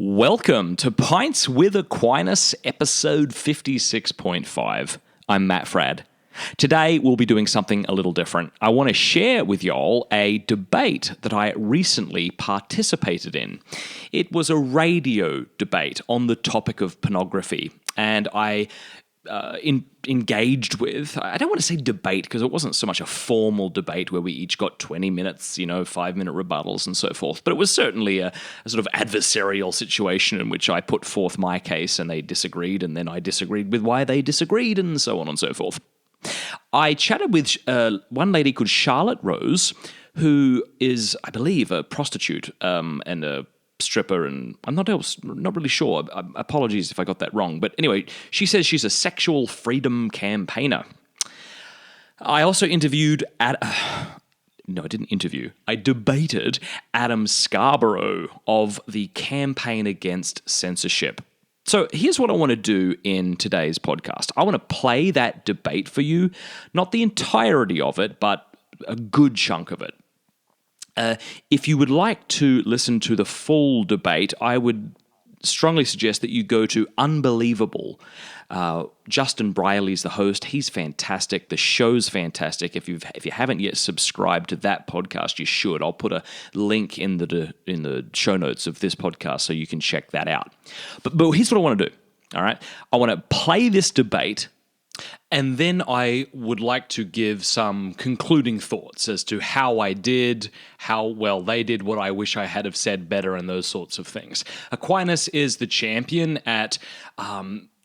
Welcome to Pints with Aquinas, episode 56.5. I'm Matt Fradd. Today, we'll be doing something a little different. I want to share with y'all a debate that I recently participated in. It was a radio debate on the topic of pornography, and I engaged with, I don't want to say debate because it wasn't so much a formal debate where we each got 20 minutes, 5-minute rebuttals and so forth, but it was certainly a sort of adversarial situation in which I put forth my case and they disagreed, and then I disagreed with why they disagreed, and so on and so forth. I chatted with one lady called Charlottee, who is, I believe, a prostitute and a stripper, and I'm not really sure. Apologies if I got that wrong. But anyway, she says she's a sexual freedom campaigner. I also interviewed I debated Adam Scarborough of the Campaign Against Censorship. So here's what I want to do in today's podcast. I want to play that debate for you, not the entirety of it, but a good chunk of it. If you would like to listen to the full debate, I would strongly suggest that you go to Unbelievable. Justin Briley's the host. He's fantastic. The show's fantastic. If you haven't yet subscribed to that podcast, you should. I'll put a link in the show notes of this podcast so you can check that out. But here's what I want to do. All right, I want to play this debate, and then I would like to give some concluding thoughts as to how I did, how well they did, what I wish I had have said better, and those sorts of things. Aquinas is the champion at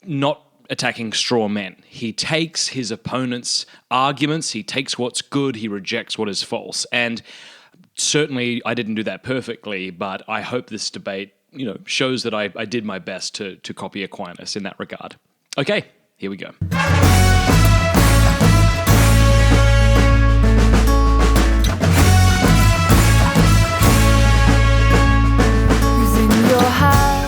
not attacking straw men. He takes his opponent's arguments, he takes what's good, he rejects what is false. And certainly I didn't do that perfectly, but I hope this debate, shows that I did my best to copy Aquinas in that regard. Okay, here we go.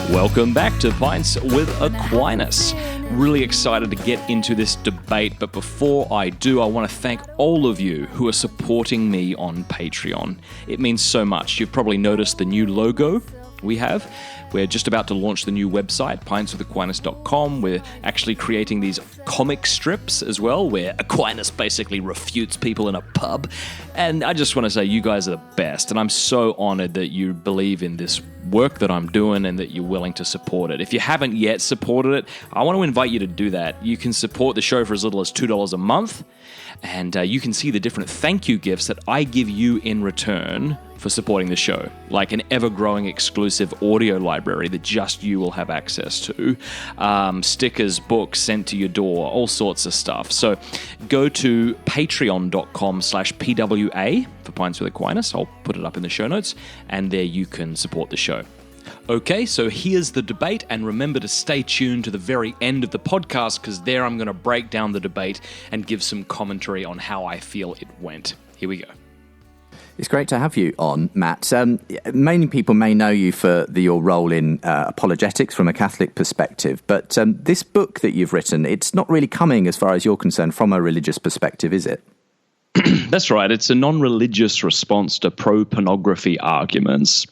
Welcome back to Pints with Aquinas. Really excited to get into this debate, but before I do, I want to thank all of you who are supporting me on Patreon. It means so much. You've probably noticed the new logo we have. We're just about to launch the new website, pintswithaquinas.com. We're actually creating these comic strips as well, where Aquinas basically refutes people in a pub. And I just want to say you guys are the best, and I'm so honored that you believe in this work that I'm doing and that you're willing to support it. If you haven't yet supported it, I want to invite you to do that. You can support the show for as little as $2 a month, and you can see the different thank you gifts that I give you in return for supporting the show, like an ever-growing exclusive audio library that just you will have access to, stickers, books sent to your door, all sorts of stuff. So go to patreon.com/PWA for Pints with Aquinas. I'll put it up in the show notes, and there you can support the show. Okay, so here's the debate, and remember to stay tuned to the very end of the podcast, because there I'm going to break down the debate and give some commentary on how I feel it went. Here we go. It's great to have you on, Matt. Many people may know you for your role in apologetics from a Catholic perspective, but this book that you've written, it's not really coming, as far as you're concerned, from a religious perspective, is it? That's right. It's a non-religious response to pro-pornography arguments.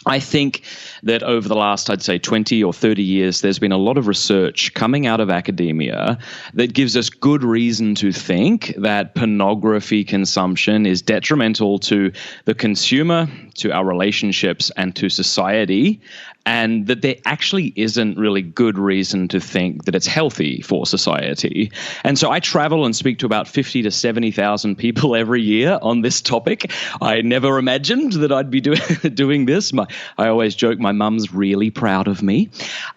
I think that over the last, I'd say, 20 or 30 years, there's been a lot of research coming out of academia that gives us good reason to think that pornography consumption is detrimental to the consumer, to our relationships, and to society, and that there actually isn't really good reason to think that it's healthy for society. And so I travel and speak to about 50 to 70,000 people every year on this topic. I never imagined that I'd be doing this. I always joke my mum's really proud of me.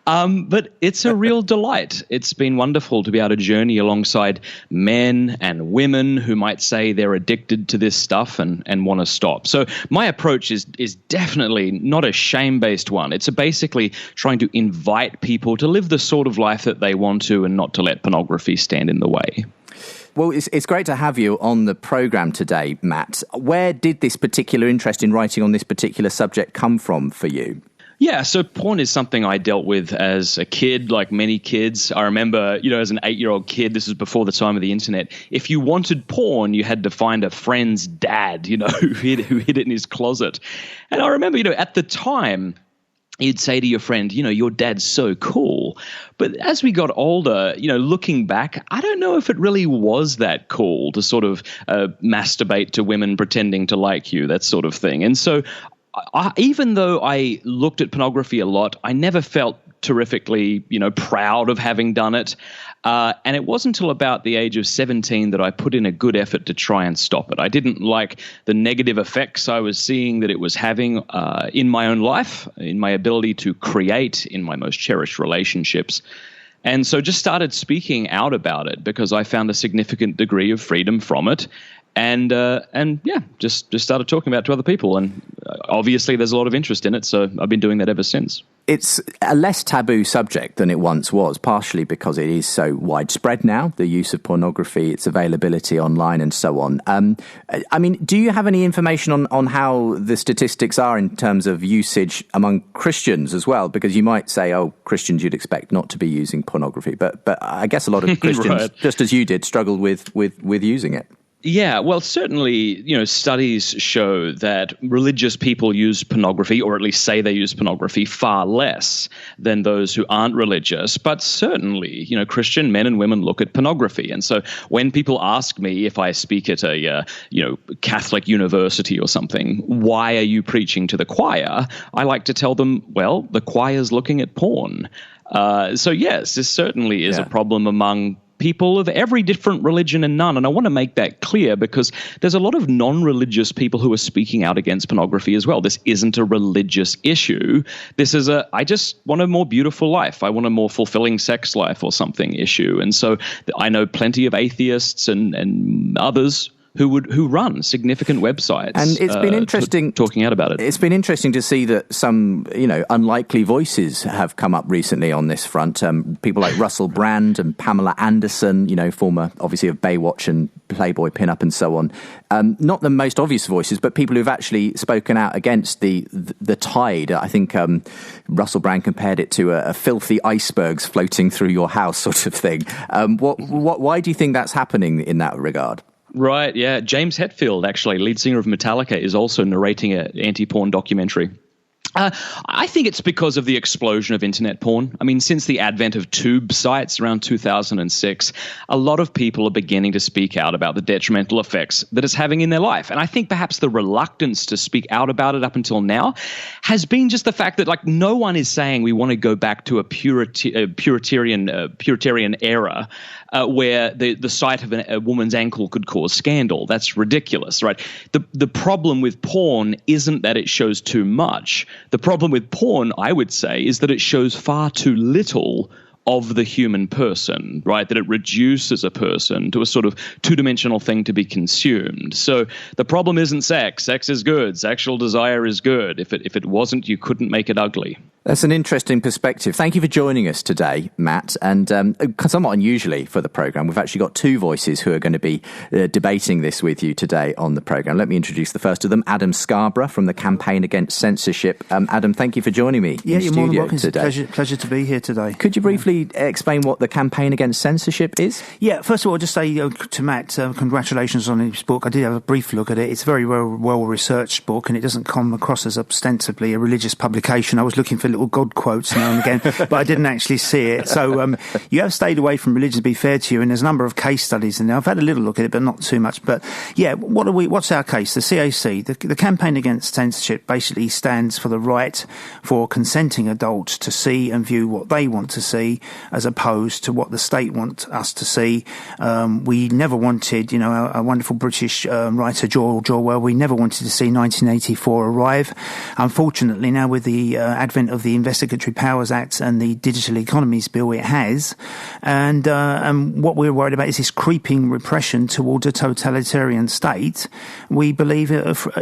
But it's a real delight. It's been wonderful to be able to journey alongside men and women who might say they're addicted to this stuff and want to stop. So my approach is definitely not a shame-based one. It's basically trying to invite people to live the sort of life that they want to and not to let pornography stand in the way. Well, it's great to have you on the programme today, Matt. Where did this particular interest in writing on this particular subject come from for you? Yeah, so porn is something I dealt with as a kid, like many kids. I remember, as an 8-year-old kid, this was before the time of the internet. If you wanted porn, you had to find a friend's dad, who hid it in his closet. And I remember, at the time, you'd say to your friend, your dad's so cool. But as we got older, looking back, I don't know if it really was that cool to sort of masturbate to women pretending to like you, that sort of thing. And so even though I looked at pornography a lot, I never felt terrifically, proud of having done it. And it wasn't until about the age of 17 that I put in a good effort to try and stop it. I didn't like the negative effects I was seeing that it was having in my own life, in my ability to create, in my most cherished relationships. And so just started speaking out about it because I found a significant degree of freedom from it. And just started talking about it to other people. And obviously there's a lot of interest in it, so I've been doing that ever since. It's a less taboo subject than it once was, partially because it is so widespread now, the use of pornography, its availability online and so on. Do you have any information on how the statistics are in terms of usage among Christians as well? Because you might say, Christians you'd expect not to be using pornography. But I guess a lot of Christians, right, just as you did, struggled with using it. Yeah, well, certainly, studies show that religious people use pornography, or at least say they use pornography, far less than those who aren't religious. But certainly, Christian men and women look at pornography. And so when people ask me if I speak at a, Catholic university or something, why are you preaching to the choir? I like to tell them, well, the choir's looking at porn. So yes, this certainly is a problem among people of every different religion and none. And I want to make that clear because there's a lot of non-religious people who are speaking out against pornography as well. This isn't a religious issue. This is I just want a more beautiful life. I want a more fulfilling sex life or something issue. And so I know plenty of atheists and others who run significant websites, and it's been interesting talking out about it. It's been interesting to see that some unlikely voices have come up recently on this front. People like Russell Brand and Pamela Anderson, former obviously of Baywatch and Playboy pinup and so on. Not the most obvious voices, but people who've actually spoken out against the tide. I think Russell Brand compared it to a filthy icebergs floating through your house sort of thing. Why do you think that's happening in that regard? Right, yeah. James Hetfield, actually, lead singer of Metallica, is also narrating an anti-porn documentary. I think it's because of the explosion of internet porn. I mean, since the advent of tube sites around 2006, a lot of people are beginning to speak out about the detrimental effects that it's having in their life. And I think perhaps the reluctance to speak out about it up until now has been just the fact that, no one is saying we want to go back to a Puritarian era where the sight of a woman's ankle could cause scandal. That's ridiculous, right? The problem with porn isn't that it shows too much. The problem with porn, I would say, is that it shows far too little of the human person, right? That it reduces a person to a sort of two-dimensional thing to be consumed. So the problem isn't sex. Sex is good. Sexual desire is good. If it wasn't, you couldn't make it ugly. That's an interesting perspective. Thank you for joining us today, Matt. And somewhat unusually for the programme, we've actually got two voices who are going to be debating this with you today on the programme. Let me introduce the first of them, Adam Scarborough from the Campaign Against Censorship. Adam, thank you for joining me in you're more than welcome. Today. It's a pleasure to be here today. Could you briefly explain what the Campaign Against Censorship is? Yeah, first of all, I'll just say to Matt, congratulations on his book. I did have a brief look at it. It's a very well-researched book, and it doesn't come across as ostensibly a religious publication. I was looking for little God quotes now and again, but I didn't actually see it. So you have stayed away from religion, to be fair to you, and there's a number of case studies in there. I've had a little look at it, but not too much. But yeah, what's our case? The CAC, the Campaign Against Censorship, basically stands for the right for consenting adults to see and view what they want to see, as opposed to what the state wants us to see. We never wanted, a wonderful British writer, George Orwell, we never wanted to see 1984 arrive. Unfortunately, now with the advent of the Investigatory Powers Act and the Digital Economies Bill, it has. And what we're worried about is this creeping repression towards a totalitarian state. We believe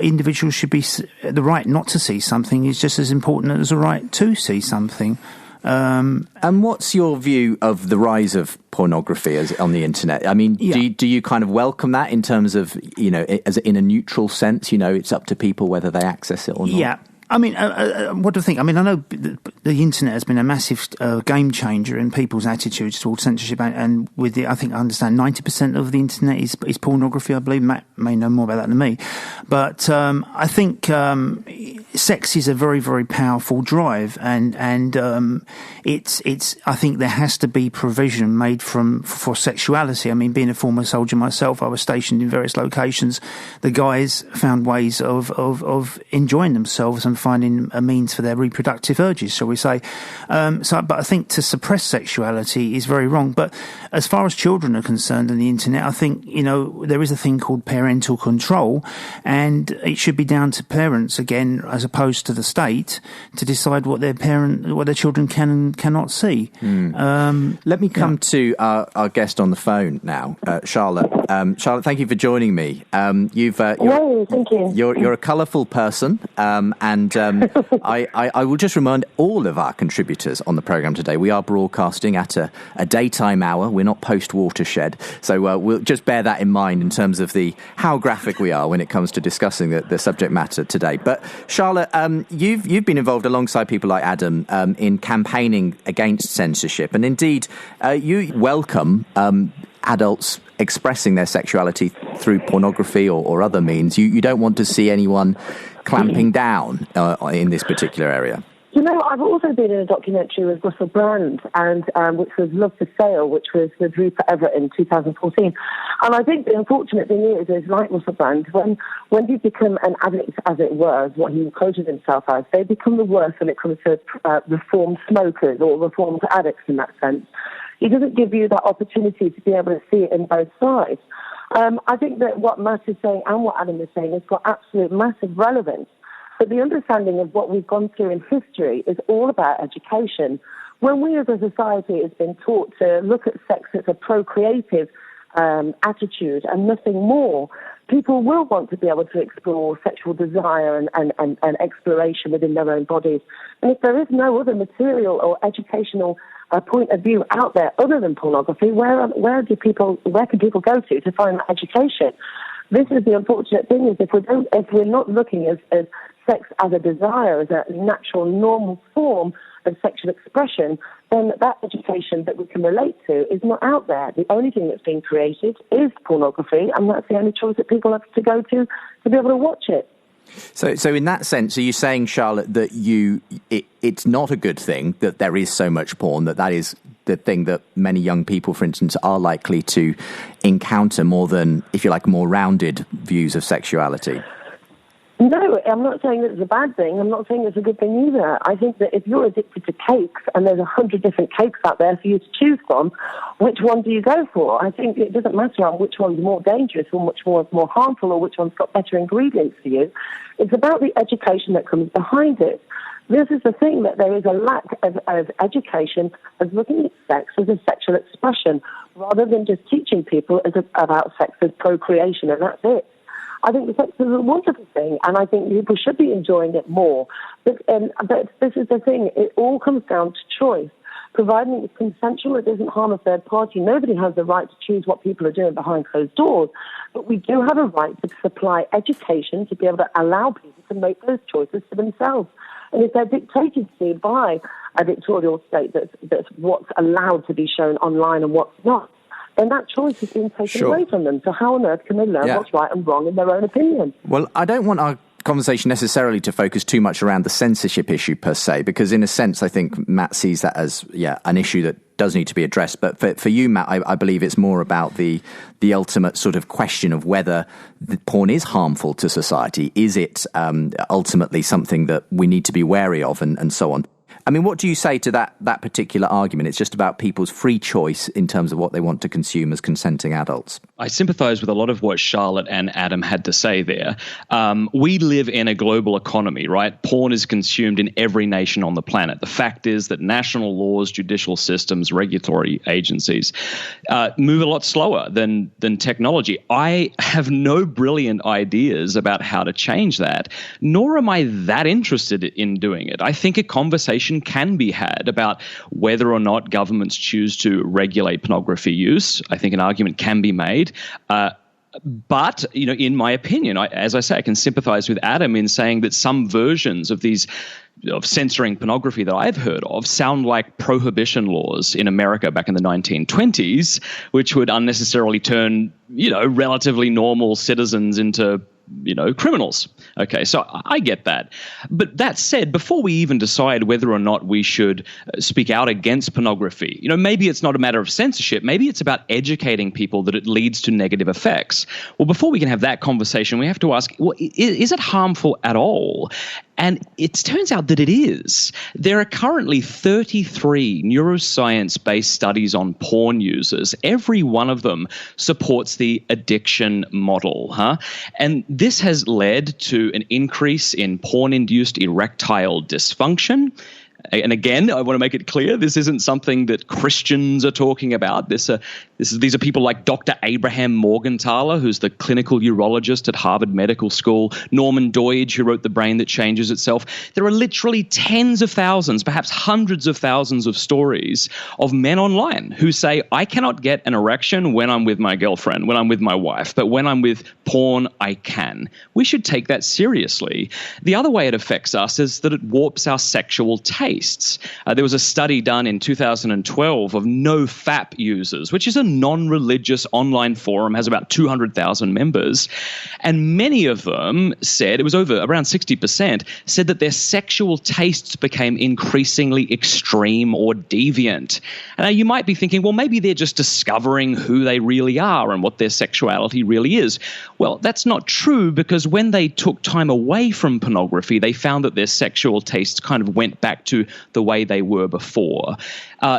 individuals should be, the right not to see something is just as important as the right to see something. And what's your view of the rise of pornography on the internet? I mean, do you kind of welcome that in terms of, as in a neutral sense, it's up to people whether they access it or not? Yeah. I mean, what do I think? I mean, I know the internet has been a massive game changer in people's attitudes towards censorship, and with I think I understand 90% of the internet is pornography. I believe Matt may know more about that than me, but I think sex is a very, very powerful drive, and it's. I think there has to be provision made for sexuality. I mean, being a former soldier myself, I was stationed in various locations. The guys found ways of enjoying themselves and finding a means for their reproductive urges, shall we say. But I think to suppress sexuality is very wrong. But as far as children are concerned on the internet, I think, there is a thing called parental control, and it should be down to parents, again, as opposed to the state, to decide what their children can and cannot see. Let me come to our guest on the phone now, Charlotte. Charlotte, thank you for joining me. Thank you. You're a colourful person, and I will just remind all of our contributors on the programme today, we are broadcasting at a daytime hour. We're not post-watershed, so we'll just bear that in mind in terms of how graphic we are when it comes to discussing the subject matter today. But Charlotte, you've been involved alongside people like Adam in campaigning against censorship, and indeed you welcome adults expressing their sexuality through pornography or other means. You don't want to see anyone clamping down in this particular area. I've also been in a documentary with Russell Brand, and which was Love for Sale, which was with Rupert Everett in 2014. And I think the unfortunate thing is like Russell Brand, when you become an addict, as it were, as what he quoted himself as, they become the worst when it comes to reformed smokers or reformed addicts in that sense. He doesn't give you that opportunity to be able to see it in both sides. I think that what Matt is saying and what Adam is saying has got absolute massive relevance. But the understanding of what we've gone through in history is all about education. When we as a society has been taught to look at sex as a procreative attitude and nothing more, people will want to be able to explore sexual desire and exploration within their own bodies. And if there is no other material or educational point of view out there other than pornography, where can people go to find that education? This is the unfortunate thing: is if we're not looking as sex as a desire, as a natural, normal form of sexual expression, then that education that we can relate to is not out there. The only thing that's being created is pornography, and that's the only choice that people have to go to be able to watch it. So in that sense, are you saying, Charlotte, that it's not a good thing that there is so much porn, that is the thing that many young people, for instance, are likely to encounter more than, if you like, more rounded views of sexuality? No, I'm not saying that it's a bad thing. I'm not saying it's a good thing either. I think that if you're addicted to cakes and there's 100 different cakes out there for you to choose from, which one do you go for? I think it doesn't matter on which one's more dangerous or which one's more harmful or which one's got better ingredients for you. It's about the education that comes behind it. This is the thing, that there is a lack of education of looking at sex as a sexual expression rather than just teaching people about sex as procreation, and that's it. I think the sex is a wonderful thing, and I think people should be enjoying it more. But this is the thing, it all comes down to choice. Providing it's consensual, it doesn't harm a third party. Nobody has the right to choose what people are doing behind closed doors. But we do have a right to supply education to be able to allow people to make those choices for themselves. And if they're dictated to by a dictatorial state that's what's allowed to be shown online and what's not, then that choice is being taken away from them. So how on earth can they learn what's right and wrong in their own opinion? Well, I don't want our conversation necessarily to focus too much around the censorship issue per se, because in a sense I think Matt sees that as an issue that does need to be addressed. But for you, Matt, I believe it's more about the ultimate sort of question of whether the porn is harmful to society. Is it ultimately something that we need to be wary of, and so on? I mean, what do you say to that particular argument? It's just about people's free choice in terms of what they want to consume as consenting adults. I sympathise with a lot of what Charlotte and Adam had to say there. We live in a global economy, right? Porn is consumed in every nation on the planet. The fact is that national laws, judicial systems, regulatory agencies move a lot slower than technology. I have no brilliant ideas about how to change that, nor am I that interested in doing it. I think a conversation can be had about whether or not governments choose to regulate pornography use. I think an argument can be made. But, in my opinion, as I say, I can sympathize with Adam in saying that some versions of censoring pornography that I've heard of sound like prohibition laws in America back in the 1920s, which would unnecessarily turn, relatively normal citizens into criminals. Okay, so I get that. But that said, before we even decide whether or not we should speak out against pornography, maybe it's not a matter of censorship. Maybe it's about educating people that it leads to negative effects. Well, before we can have that conversation, we have to ask, is it harmful at all? And it turns out that it is. There are currently 33 neuroscience-based studies on porn users. Every one of them supports the addiction model, And this has led to an increase in porn-induced erectile dysfunction. And again, I want to make it clear, this isn't something that Christians are talking about. These are people like Dr. Abraham Morgenthaler, who's the clinical urologist at Harvard Medical School, Norman Doidge, who wrote The Brain That Changes Itself. There are literally tens of thousands, perhaps hundreds of thousands of stories of men online who say, I cannot get an erection when I'm with my girlfriend, when I'm with my wife, but when I'm with porn, I can. We should take that seriously. The other way it affects us is that it warps our sexual tastes. There was a study done in 2012 of NoFap users, which is a non-religious online forum, has about 200,000 members. And many of them said, it was around 60%, said that their sexual tastes became increasingly extreme or deviant. Now, you might be thinking, well, maybe they're just discovering who they really are and what their sexuality really is. Well, that's not true, because when they took time away from pornography, they found that their sexual tastes kind of went back to the way they were before.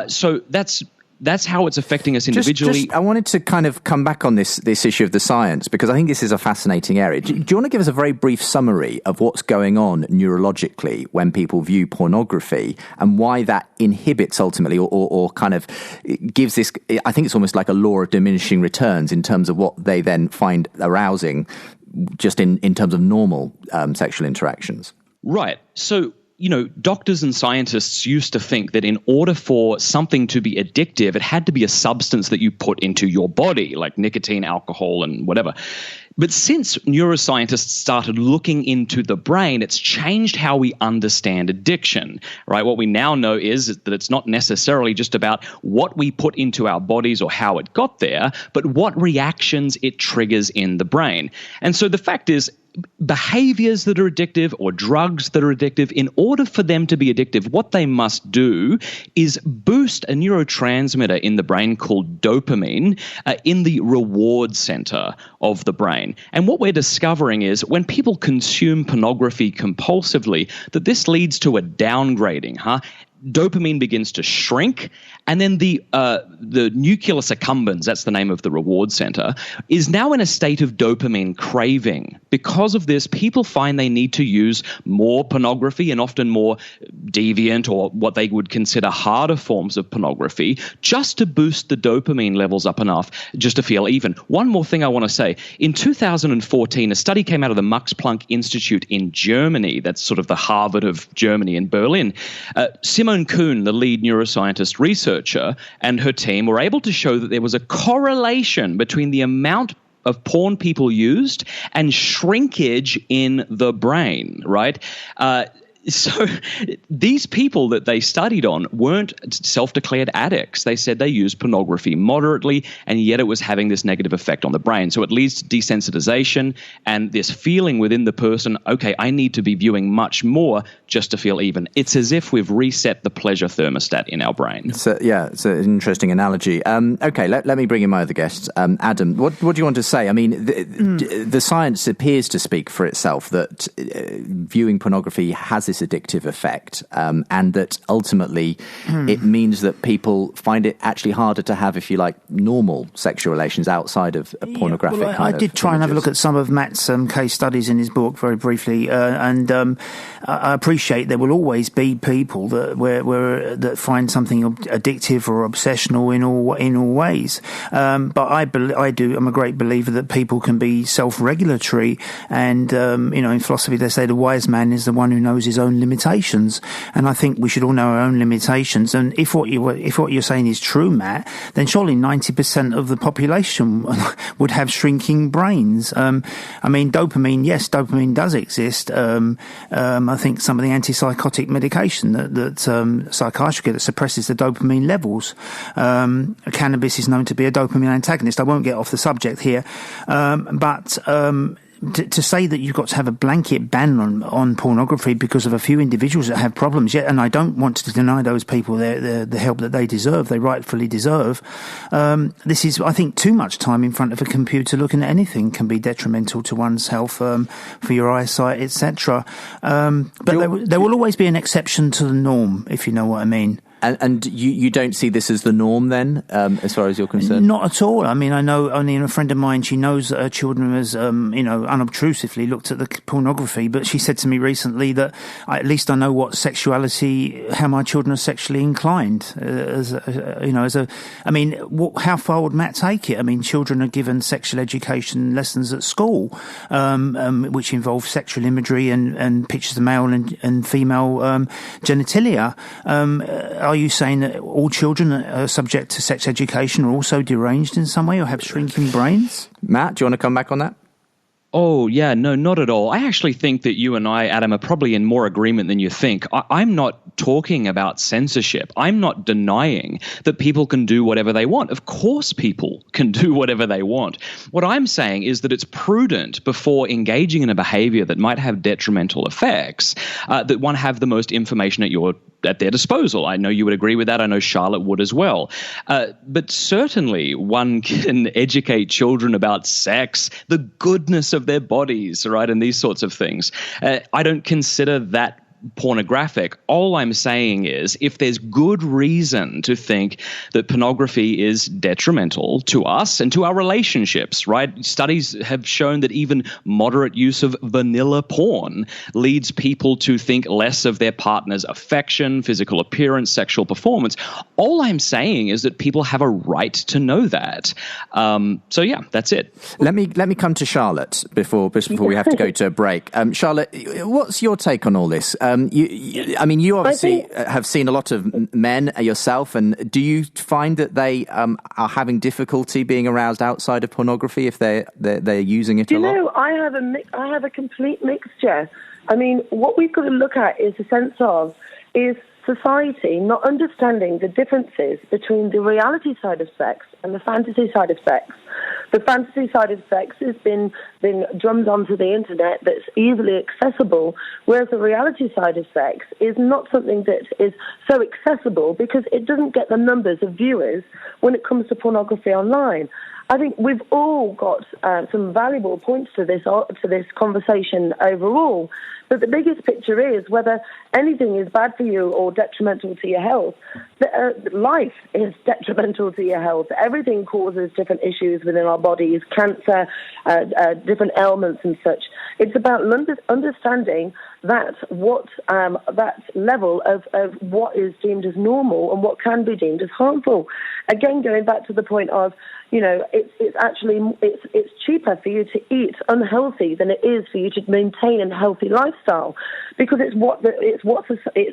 So that's how it's affecting us individually. I wanted to kind of come back on this issue of the science, because I think this is a fascinating area. Do you want to give us a very brief summary of what's going on neurologically when people view pornography, and why that inhibits ultimately or kind of gives this, I think it's almost like a law of diminishing returns in terms of what they then find arousing just in terms of normal sexual interactions? Right. So, doctors and scientists used to think that in order for something to be addictive, it had to be a substance that you put into your body, like nicotine, alcohol, and whatever. But since neuroscientists started looking into the brain, it's changed how we understand addiction, right? What we now know is that it's not necessarily just about what we put into our bodies or how it got there, but what reactions it triggers in the brain. And so the fact is, behaviors that are addictive or drugs that are addictive, in order for them to be addictive, what they must do is boost a neurotransmitter in the brain called dopamine in the reward center of the brain. And what we're discovering is when people consume pornography compulsively, that this leads to a downgrading, dopamine begins to shrink, and then the nucleus accumbens, that's the name of the reward center, is now in a state of dopamine craving. Because of this, people find they need to use more pornography and often more deviant or what they would consider harder forms of pornography just to boost the dopamine levels up enough just to feel even. One more thing I want to say. In 2014, a study came out of the Max Planck Institute in Germany, that's sort of the Harvard of Germany in Berlin. Simone Kuhn, the lead neuroscientist researcher, and her team were able to show that there was a correlation between the amount of porn people used and shrinkage in the brain, right? So these people that they studied on weren't self-declared addicts. They said they used pornography moderately, and yet it was having this negative effect on the brain. So it leads to desensitization and this feeling within the person, okay, I need to be viewing much more just to feel even. It's as if we've reset the pleasure thermostat in our brain. So, yeah, it's an interesting analogy. Okay, let me bring in my other guests. Adam, what do you want to say? I mean, the science appears to speak for itself that viewing pornography has this addictive effect, and that ultimately it means that people find it actually harder to have, if you like, normal sexual relations outside of pornographic kind of I did try and have a look at some of Matt's case studies in his book very briefly, and I appreciate there will always be people that find something addictive or obsessional in all ways. But I'm a great believer that people can be self-regulatory, and in philosophy they say the wise man is the one who knows his own limitations. And I think we should all know our own limitations. And if what you're saying is true, Matt, then surely 90% of the population would have shrinking brains. I mean, dopamine, yes, dopamine does exist. I think some of the antipsychotic medication that psychiatrists get that suppresses the dopamine levels. Cannabis is known to be a dopamine antagonist. I won't get off the subject here, but to say that you've got to have a blanket ban on pornography because of a few individuals that have problems, and I don't want to deny those people the help that they deserve, they rightfully deserve. This is, I think, too much time in front of a computer looking at anything can be detrimental to one's health, for your eyesight, etc. But there will always be an exception to the norm, if you know what I mean. And you don't see this as the norm then, as far as you're concerned? Not at all. I mean, I know only a friend of mine, she knows that her children has, unobtrusively looked at the pornography, but she said to me recently that at least I know what how my children are sexually inclined. How far would Matt take it? I mean, children are given sexual education lessons at school, which involve sexual imagery and pictures of male and female genitalia. Are you saying that all children are subject to sex education are also deranged in some way or have shrinking brains? Matt, do you want to come back on that? Oh, yeah, no, not at all. I actually think that you and I, Adam, are probably in more agreement than you think. I'm not talking about censorship. I'm not denying that people can do whatever they want. Of course people can do whatever they want. What I'm saying is that it's prudent before engaging in a behavior that might have detrimental effects, that one have the most information at their disposal. I know you would agree with that. I know Charlotte would as well. But certainly one can educate children about sex, the goodness of their bodies, right, and these sorts of things. I don't consider that pornographic. All I'm saying is if there's good reason to think that pornography is detrimental to us and to our relationships, right? Studies have shown that even moderate use of vanilla porn leads people to think less of their partner's affection, physical appearance, sexual performance. All I'm saying is that people have a right to know that. So yeah, that's it. Let me come to Charlotte before we have to go to a break. Charlotte, what's your take on all this? You obviously have seen a lot of men yourself, and do you find that they are having difficulty being aroused outside of pornography if they're using it a lot? You know, I have a complete mixture. I mean, what we've got to look at is a sense of society not understanding the differences between the reality side of sex and the fantasy side of sex. The fantasy side of sex has been drummed onto the internet that's easily accessible, whereas the reality side of sex is not something that is so accessible because it doesn't get the numbers of viewers when it comes to pornography online. I think we've all got some valuable points to this conversation overall, but the biggest picture is whether anything is bad for you or detrimental to your health. Life is detrimental to your health. Everything causes different issues within our bodies, cancer, different ailments and such. It's about understanding that that level of what is deemed as normal and what can be deemed as harmful. Again, going back to the point of, it's cheaper for you to eat unhealthy than it is for you to maintain a healthy lifestyle, because it's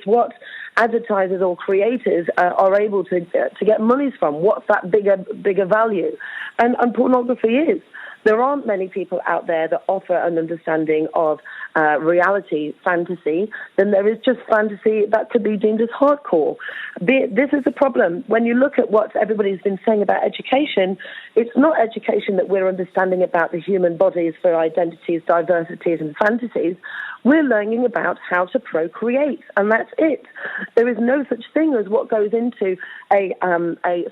what advertisers or creators are able to get monies from. What's that bigger value? And pornography is. There aren't many people out there that offer an understanding of reality fantasy. Then there is just fantasy that could be deemed as hardcore. This is a problem. When you look at what everybody's been saying about education, it's not education that we're understanding about the human bodies for identities, diversities, and fantasies. We're learning about how to procreate, and that's it. There is no such thing as what goes into a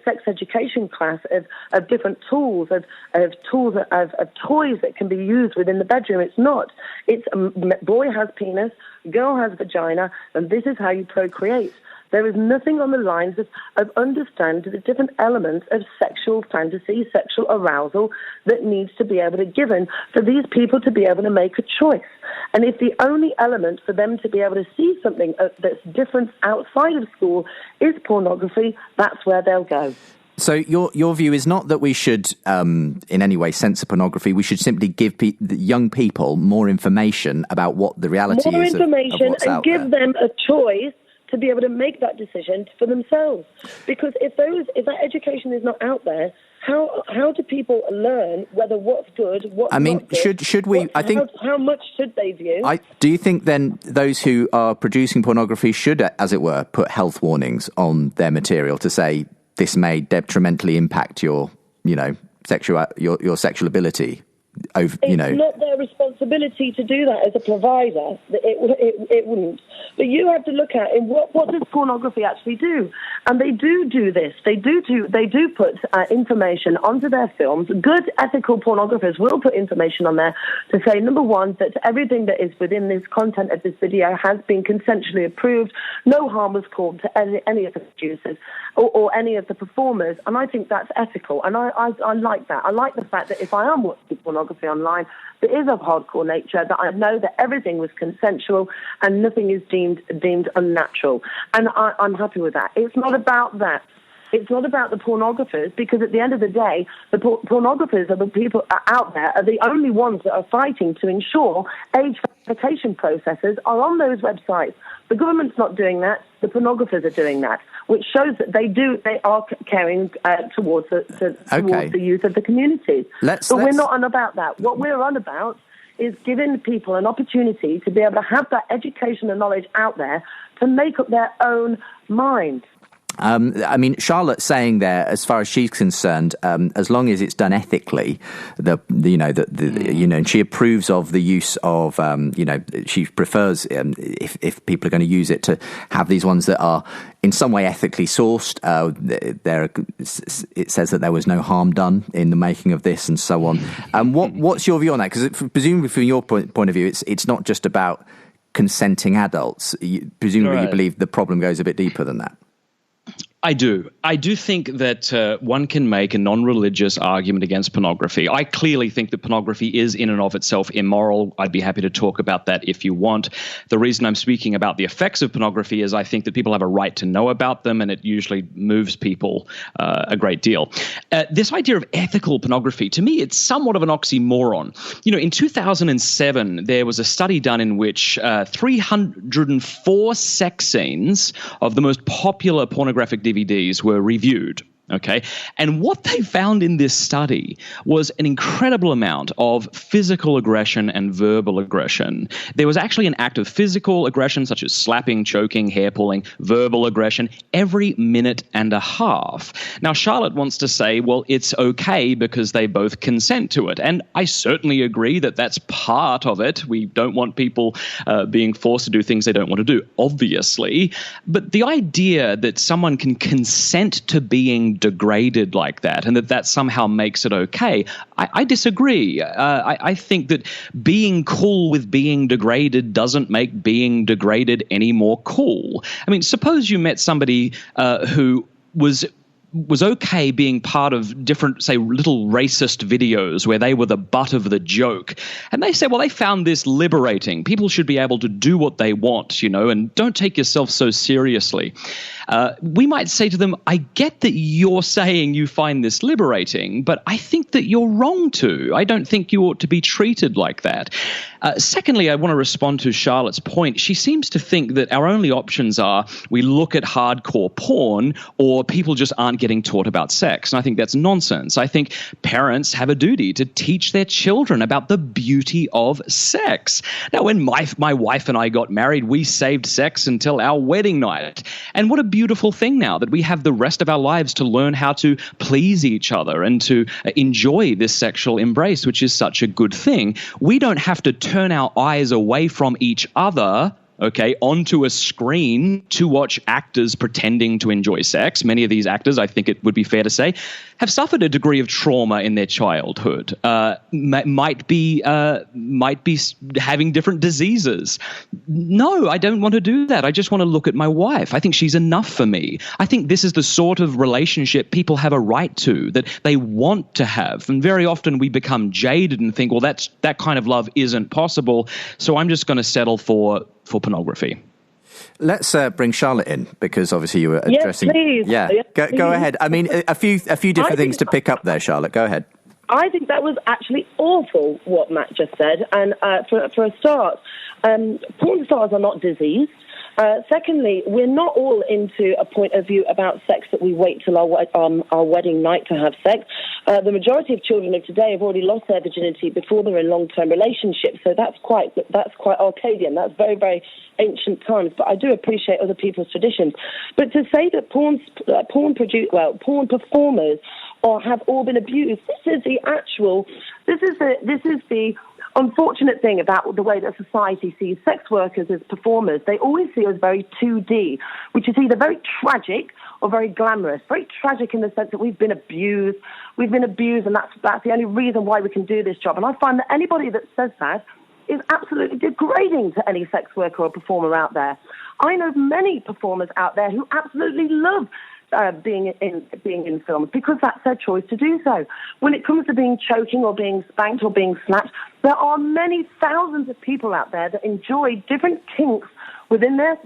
sex education class of different tools, of toys that can be used within the bedroom. It's not. It's boy has penis, girl has vagina, and this is how you procreate. There is nothing on the lines of understanding the different elements of sexual fantasy, sexual arousal that needs to be able to given for these people to be able to make a choice. And if the only element for them to be able to see something that's different outside of school is pornography, that's where they'll go. So your view is not that we should in any way censor pornography. We should simply give young people more information about what the reality more is information of what's and out give there. them a choice to be able to make that decision for themselves. Because if that education is not out there, how do people learn whether what's good, what's not good? Should we? I think how much should they view? Do you think then those who are producing pornography should, as it were, put health warnings on their material to say this may detrimentally impact your sexual ability? It's not their responsibility to do that as a provider. It wouldn't. But you have to look at what does pornography actually do? And they do this. They do put information onto their films. Good ethical pornographers will put information on there to say, number one, that everything that is within this content of this video has been consensually approved. No harm was caused to any of the producers or any of the performers. And I think that's ethical. And I like that. I like the fact that if I am watching pornography online, that is of hardcore nature, that I know that everything was consensual and nothing is deemed unnatural. And I'm happy with that. It's not about that. It's not about the pornographers, because at the end of the day, the pornographers are the people out there, are the only ones that are fighting to ensure age verification processes are on those websites. The government's not doing that. The pornographers are doing that, which shows that they are caring towards the youth of the communities. We're not on about that. What we're on about is giving people an opportunity to be able to have that education and knowledge out there to make up their own mind. Charlotte saying there, as far as she's concerned, as long as it's done ethically, and she approves of the use of, she prefers if people are going to use it to have these ones that are in some way ethically sourced. It says that there was no harm done in the making of this, and so on. What's your view on that? Because presumably, from your point of view, it's not just about consenting adults. Presumably, you believe the problem goes a bit deeper than that. I do. I do think that one can make a non-religious argument against pornography. I clearly think that pornography is in and of itself immoral. I'd be happy to talk about that if you want. The reason I'm speaking about the effects of pornography is I think that people have a right to know about them, and it usually moves people a great deal. This idea of ethical pornography, to me, it's somewhat of an oxymoron. In 2007, there was a study done in which 304 sex scenes of the most popular pornographic DVDs were reviewed. Okay. And what they found in this study was an incredible amount of physical aggression and verbal aggression. There was actually an act of physical aggression, such as slapping, choking, hair pulling, verbal aggression, every minute and a half. Now, Charlotte wants to say, well, it's okay because they both consent to it. And I certainly agree that that's part of it. We don't want people being forced to do things they don't want to do, obviously. But the idea that someone can consent to being degraded like that and that somehow makes it okay, I disagree. I think that being cool with being degraded doesn't make being degraded any more cool. I mean, suppose you met somebody who was okay being part of different, say, little racist videos where they were the butt of the joke. And they say, well, they found this liberating. People should be able to do what they want, and don't take yourself so seriously. We might say to them, I get that you're saying you find this liberating, but I think that you're wrong to. I don't think you ought to be treated like that. Secondly, I want to respond to Charlotte's point. She seems to think that our only options are we look at hardcore porn or people just aren't getting taught about sex. And I think that's nonsense. I think parents have a duty to teach their children about the beauty of sex. Now, when my wife and I got married, we saved sex until our wedding night. And what a beautiful thing now that we have the rest of our lives to learn how to please each other and to enjoy this sexual embrace, which is such a good thing. We don't have to turn our eyes away from each other, onto a screen to watch actors pretending to enjoy sex. Many of these actors, I think it would be fair to say, have suffered a degree of trauma in their childhood, might be having different diseases. No, I don't want to do that. I just want to look at my wife. I think she's enough for me. I think this is the sort of relationship people have a right to, that they want to have. And very often we become jaded and think, well, that kind of love isn't possible, so I'm just going to settle for pornography. Let's bring Charlotte in, because obviously you were addressing... Yes, please. Yeah, go ahead. I mean, a few different things to pick up there, Charlotte. Go ahead. I think that was actually awful what Matt just said. And for a start, porn stars are not diseased. Secondly, we're not all into a point of view about sex that we wait till our wedding night to have sex. The majority of children of today have already lost their virginity before they're in long-term relationships, so that's quite Arcadian. That's very, very ancient times. But I do appreciate other people's traditions. But to say that porn performers have all been abused, this is the unfortunate thing about the way that society sees sex workers as performers. They always see us very 2D, which is either very tragic or very glamorous. Very tragic in the sense that we've been abused, and that's the only reason why we can do this job. And I find that anybody that says that is absolutely degrading to any sex worker or performer out there. I know many performers out there who absolutely love being in films because that's their choice to do so. When it comes to being choking or being spanked or being slapped, there are many thousands of people out there that enjoy different kinks within their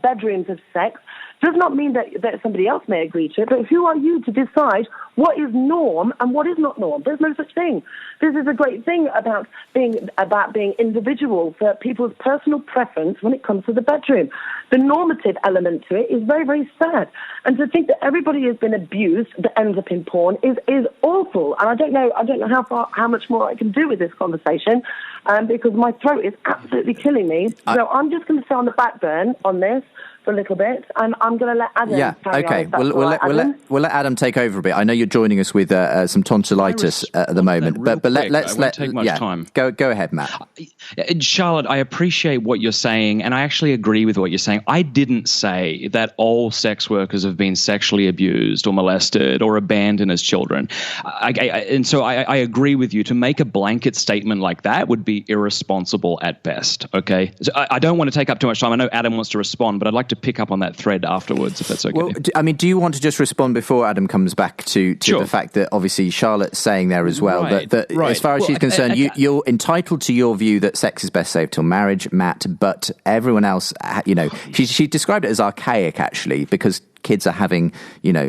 bedrooms of sex. Does not mean that somebody else may agree to it, but who are you to decide what is norm and what is not norm? There's no such thing. This is a great thing about being individual for people's personal preference when it comes to the bedroom. The normative element to it is very, very sad. And to think that everybody has been abused that ends up in porn is awful. And I don't know how much more I can do with this conversation, because my throat is absolutely killing me. So I'm just going to stay on the back burn on this for a little bit, and I'm going to let Adam carry on. We'll let Adam take over a bit. I know you're joining us with some tonsillitis at the moment, but let's take much time. Go ahead, Matt. Charlotte, I appreciate what you're saying, and I actually agree with what you're saying. I didn't say that all sex workers have been sexually abused or molested or abandoned as children, and so I agree with you. To make a blanket statement like that would be irresponsible at best. Okay, so I don't want to take up too much time. I know Adam wants to respond, but I'd like to pick up on that thread afterwards, if that's okay. Well, do you want to just respond before Adam comes back to the fact that obviously Charlotte's saying there as well that as far as she's concerned, you're entitled to your view that sex is best saved till marriage, Matt, but everyone else, she described it as archaic actually, because kids are having,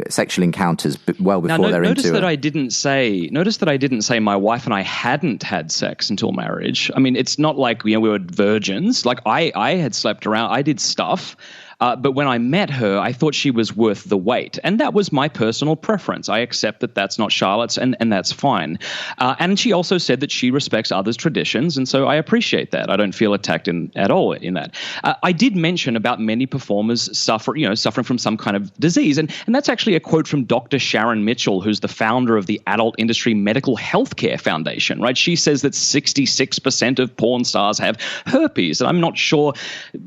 sexual encounters well before they're into it. Notice that I didn't say my wife and I hadn't had sex until marriage. I mean, it's not like we were virgins. Like I had slept around. I did stuff. But when I met her, I thought she was worth the wait. And that was my personal preference. I accept that that's not Charlotte's, and that's fine. And she also said that she respects others' traditions, and so I appreciate that. I don't feel attacked at all in that. I did mention about many performers suffering from some kind of disease. And that's actually a quote from Dr. Sharon Mitchell, who's the founder of the Adult Industry Medical Healthcare Foundation, right? She says that 66% of porn stars have herpes. And I'm not sure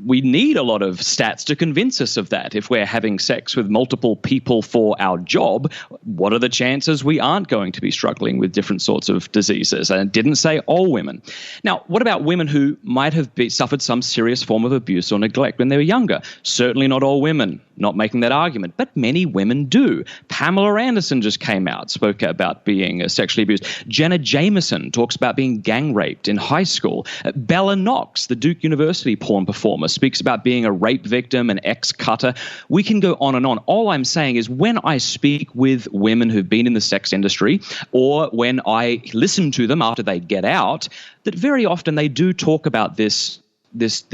we need a lot of stats to convince us of that. If we're having sex with multiple people for our job, what are the chances we aren't going to be struggling with different sorts of diseases? And it didn't say all women. Now, what about women who might have suffered some serious form of abuse or neglect when they were younger? Certainly not all women. Not making that argument, but many women do. Pamela Anderson just came out, spoke about being sexually abused. Jenna Jameson talks about being gang raped in high school. Bella Knox, the Duke University porn performer, speaks about being a rape victim, an ex-cutter. We can go on and on. All I'm saying is when I speak with women who've been in the sex industry, or when I listen to them after they get out, that very often they do talk about this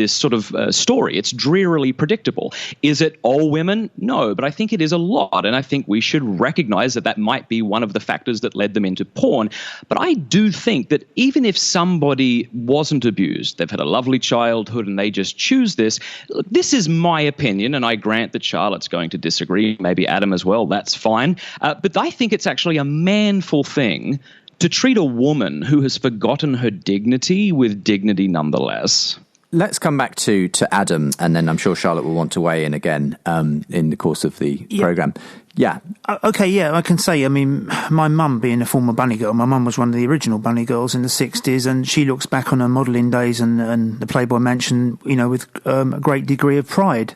sort of story. It's drearily predictable. Is it all women? No, but I think it is a lot, and I think we should recognize that might be one of the factors that led them into porn. But I do think that even if somebody wasn't abused, they've had a lovely childhood and they just choose this, look, this is my opinion, and I grant that Charlotte's going to disagree, maybe Adam as well, that's fine. But I think it's actually a manful thing to treat a woman who has forgotten her dignity with dignity nonetheless. Let's come back to Adam, and then I'm sure Charlotte will want to weigh in again in the course of the programme. Yeah. Okay, yeah, I can say, I mean, my mum being a former bunny girl, my mum was one of the original bunny girls in the 60s, and she looks back on her modelling days and the Playboy Mansion, with a great degree of pride.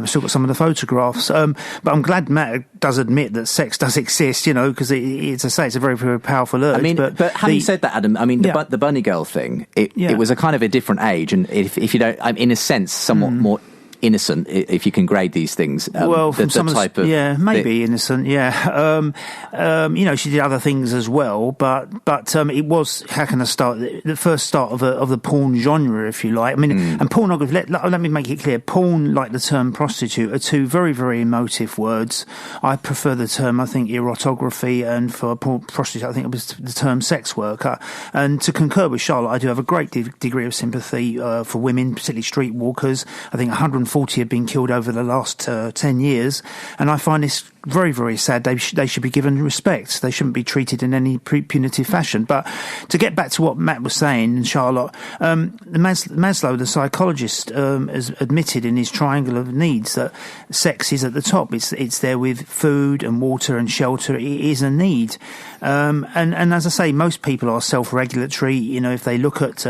Still got some of the photographs. But I'm glad Matt does admit that sex does exist, because as I say, it's a very, very powerful urge. I mean, but having said that, Adam, I mean, the bunny girl thing, it was a kind of a different age, and if you don't, in a sense, somewhat more innocent, if you can grade these things. From some type of maybe innocent. She did other things as well, but it was, how can I start, the first start of the porn genre, if you like. I mean, and pornography. Let me make it clear. Porn, like the term prostitute, are two very, very emotive words. I prefer the term, I think, erotography, and for prostitute, I think it was the term sex worker. And to concur with Charlotte, I do have a great degree of sympathy for women, particularly street walkers. I think 140 have been killed over the last 10 years, and I find this very, very sad. They should be given respect. They shouldn't be treated in any punitive fashion. But to get back to what Matt was saying, and Charlotte, Maslow, the psychologist, has admitted in his triangle of needs that sex is at the top. It's there with food and water and shelter. It is a need. And as I say, most people are self-regulatory. If they look at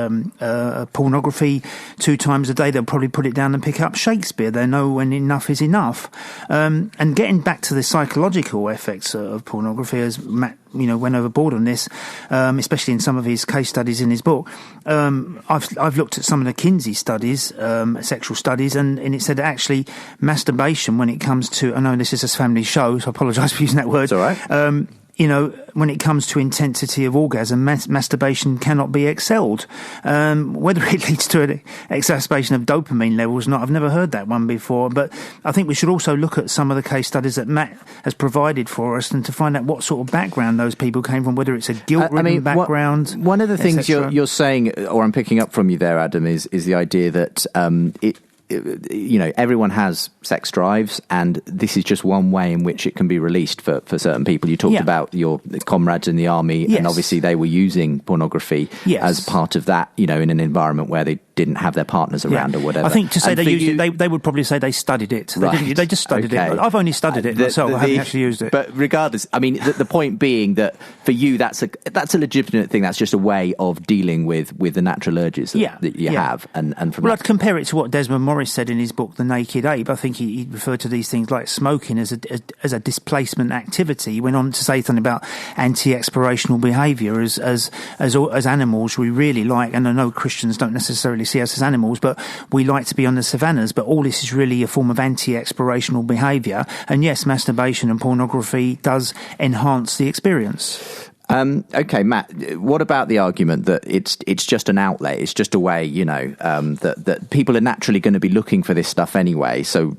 pornography 2 times a day, they'll probably put it down and pick up Shakespeare. They know when enough is enough. And getting back to the psychological effects of pornography, as Matt, went overboard on this, especially in some of his case studies in his book. I've looked at some of the Kinsey studies, sexual studies, and it said that actually masturbation, when it comes to, I know this is a family show, so I apologise for using that word. It's all right. When it comes to intensity of orgasm, masturbation cannot be excelled. Whether it leads to an exacerbation of dopamine levels or not, I've never heard that one before. But I think we should also look at some of the case studies that Matt has provided for us, and to find out what sort of background those people came from, whether it's a guilt-ridden background. One of the things you're saying, or I'm picking up from you there, Adam, is the idea that everyone has sex drives, and this is just one way in which it can be released for certain people. You talked about your comrades in the army, and obviously they were using pornography as part of that, in an environment where they didn't have their partners around or whatever. I think to say they used it, they would probably say they studied it. They just studied it. I've only studied it myself. I haven't actually used it. But regardless, I mean, the point being that for you, that's a legitimate thing. That's just a way of dealing with the natural urges that you have. And from I'd compare it to what Desmond Morris said in his book, The Naked Ape. I think he referred to these things like smoking as a displacement activity. He went on to say something about anti-explorational behaviour as animals we really like. And I know Christians don't necessarily see us as animals, but we like to be on the savannas. But all this is really a form of anti-explorational behaviour. And yes, masturbation and pornography does enhance the experience. Okay, Matt, what about the argument that it's just an outlet, it's just a way, that people are naturally going to be looking for this stuff anyway, so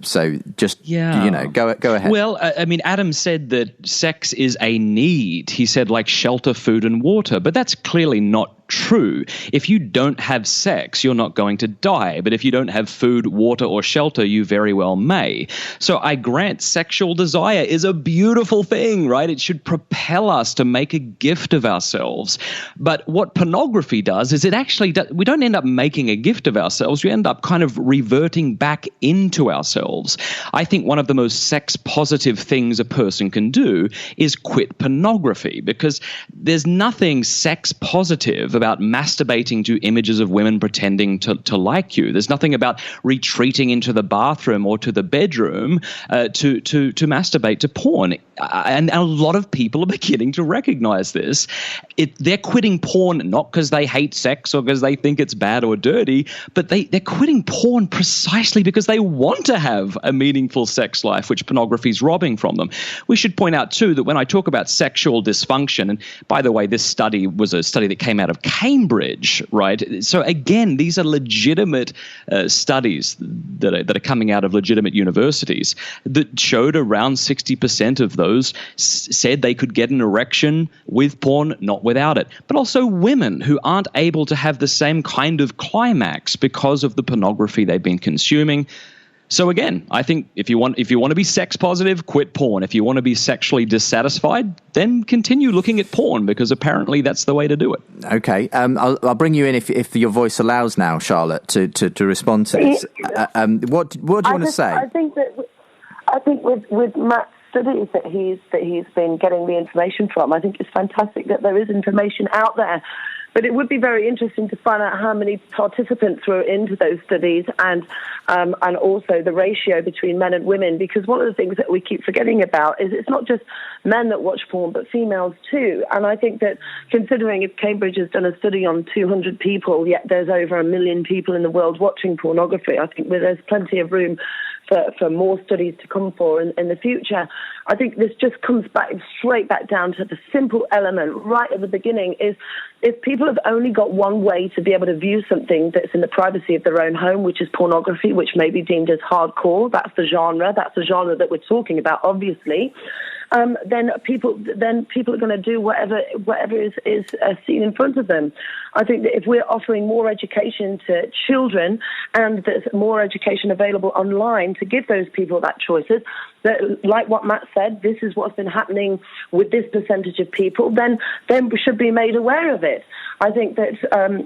just, go ahead. Well, I mean, Adam said that sex is a need. He said like shelter, food and water, but that's clearly not true. If you don't have sex, you're not going to die. But if you don't have food, water, or shelter, you very well may. So I grant sexual desire is a beautiful thing, right? It should propel us to make a gift of ourselves. But what pornography does is we don't end up making a gift of ourselves. We end up kind of reverting back into ourselves. I think one of the most sex positive things a person can do is quit pornography, because there's nothing sex positive about masturbating to images of women pretending to like you. There's nothing about retreating into the bathroom or to the bedroom to masturbate to porn. And a lot of people are beginning to recognize this. They're quitting porn not because they hate sex or because they think it's bad or dirty, but they're quitting porn precisely because they want to have a meaningful sex life, which pornography is robbing from them. We should point out, too, that when I talk about sexual dysfunction, and by the way, this study was a study that came out of Cambridge, right? So again, these are legitimate studies that are coming out of legitimate universities that showed around 60% of those said they could get an erection with porn, not without it. But also women who aren't able to have the same kind of climax because of the pornography they've been consuming. So again, I think if you want to be sex positive, quit porn. If you want to be sexually dissatisfied, then continue looking at porn, because apparently that's the way to do it. Okay, I'll bring you in if your voice allows now, Charlotte, to respond to this. What do you want to say? I think with Matt's studies that he's been getting the information from. I think it's fantastic that there is information out there. But it would be very interesting to find out how many participants were into those studies and also the ratio between men and women, because one of the things that we keep forgetting about is it's not just men that watch porn, but females too. And I think that considering if Cambridge has done a study on 200 people, yet there's over 1 million people in the world watching pornography, I think there's plenty of room for more studies to come for in the future. I think this just comes straight back down to the simple element right at the beginning is if people have only got one way to be able to view something that's in the privacy of their own home, which is pornography, which may be deemed as hardcore, that's the genre that we're talking about, obviously. Then people are going to do whatever is seen in front of them. I think that if we're offering more education to children and there's more education available online to give those people that choices, that, like what Matt said, this is what's been happening with this percentage of people, then we should be made aware of it. I think that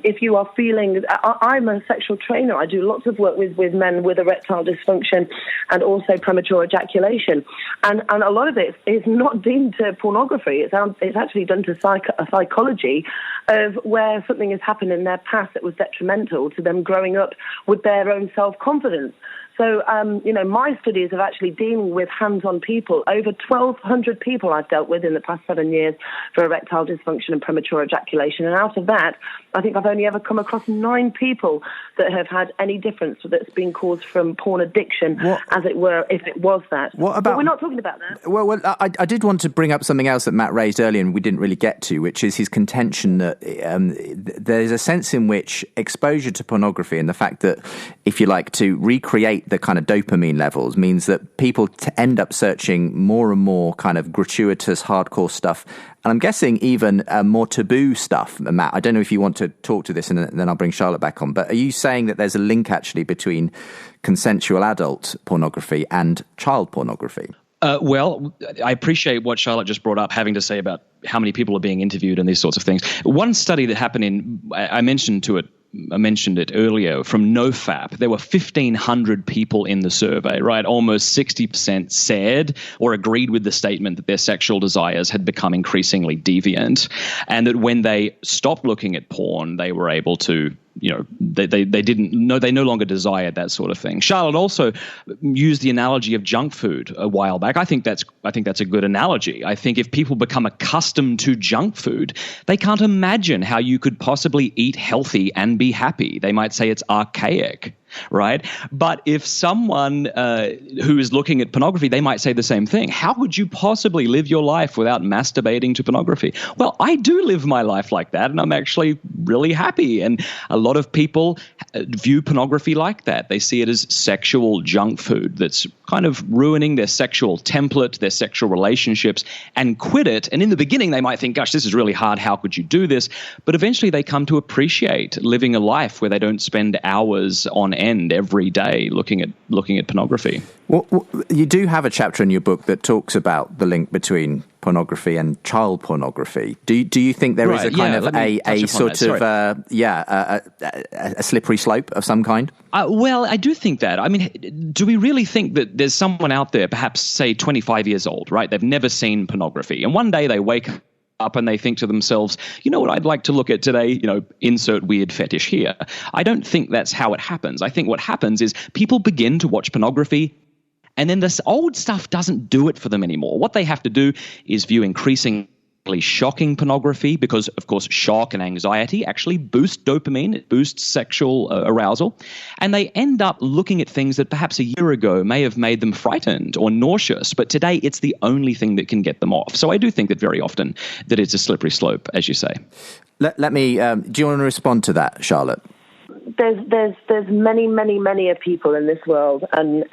if you are feeling, I'm a sexual trainer. I do lots of work with men with erectile dysfunction and also premature ejaculation. And a lot of it is not deemed to pornography. It's actually done to psychology of where something has happened in their past that was detrimental to them growing up with their own self-confidence. So, my studies are actually dealing with hands-on people. Over 1,200 people I've dealt with in the past 7 years for erectile dysfunction and premature ejaculation. And out of that, I think I've only ever come across 9 people that have had any difference that's been caused from porn addiction, as it were, if it was that. But we're not talking about that. Well, I did want to bring up something else that Matt raised earlier and we didn't really get to, which is his contention that there's a sense in which exposure to pornography and the fact that, if you like, to recreate the kind of dopamine levels means that people end up searching more and more kind of gratuitous, hardcore stuff. And I'm guessing even more taboo stuff. Matt, I don't know if you want to talk to this and then I'll bring Charlotte back on, but are you saying that there's a link actually between consensual adult pornography and child pornography? Well, I appreciate what Charlotte just brought up, having to say about how many people are being interviewed and these sorts of things. One study that happened I mentioned it earlier, from NoFap. There were 1,500 people in the survey, right? Almost 60% said or agreed with the statement that their sexual desires had become increasingly deviant, and that when they stopped looking at porn, they were able to, they no longer desired that sort of thing. Charlotte also used the analogy of junk food a while back. I think that's a good analogy. I think if people become accustomed to junk food, they can't imagine how you could possibly eat healthy and be happy. They might say it's archaic, right? But if someone who is looking at pornography, they might say the same thing. How could you possibly live your life without masturbating to pornography? Well, I do live my life like that, and I'm actually really happy. And a lot of people view pornography like that. They see it as sexual junk food that's kind of ruining their sexual template, their sexual relationships, and quit it. And in the beginning, they might think, gosh, this is really hard. How could you do this? But eventually they come to appreciate living a life where they don't spend hours on end every day looking at pornography. Well, you do have a chapter in your book that talks about the link between pornography and child pornography. Do you think there is a kind of a sort of a slippery slope of some kind? Well, I do think that. I mean, do we really think that there's someone out there, perhaps say 25 years old, right? They've never seen pornography, and one day they wake up and they think to themselves, you know what I'd like to look at today, insert weird fetish here. I don't think that's how it happens. I think what happens is people begin to watch pornography, and then this old stuff doesn't do it for them anymore. What they have to do is view increasingly shocking pornography, because, of course, shock and anxiety actually boost dopamine. It boosts sexual arousal. And they end up looking at things that perhaps a year ago may have made them frightened or nauseous, but today it's the only thing that can get them off. So I do think that very often that it's a slippery slope, as you say. Let me, do you want to respond to that, Charlotte? There's many of people in this world, and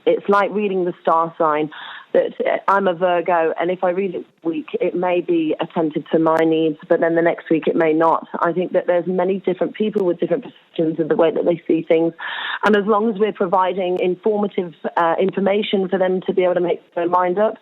it's like reading the star sign. That I'm a Virgo, and if I read it week, it may be attentive to my needs, but then the next week it may not. I think that there's many different people with different perceptions of the way that they see things, and as long as we're providing informative information for them to be able to make their mind up,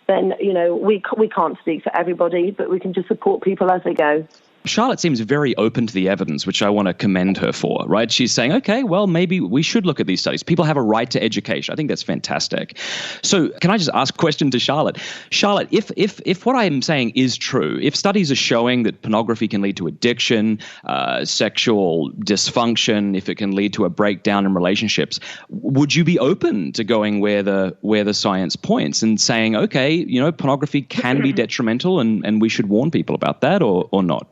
then we can't speak for everybody, but we can just support people as they go. Charlotte seems very open to the evidence, which I want to commend her for, right? She's saying, okay, well, maybe we should look at these studies. People have a right to education. I think that's fantastic. So can I just ask a question to Charlotte? Charlotte, if what I am saying is true, if studies are showing that pornography can lead to addiction, sexual dysfunction, if it can lead to a breakdown in relationships, would you be open to going where the science points and saying, okay, pornography can be detrimental and we should warn people about that or not?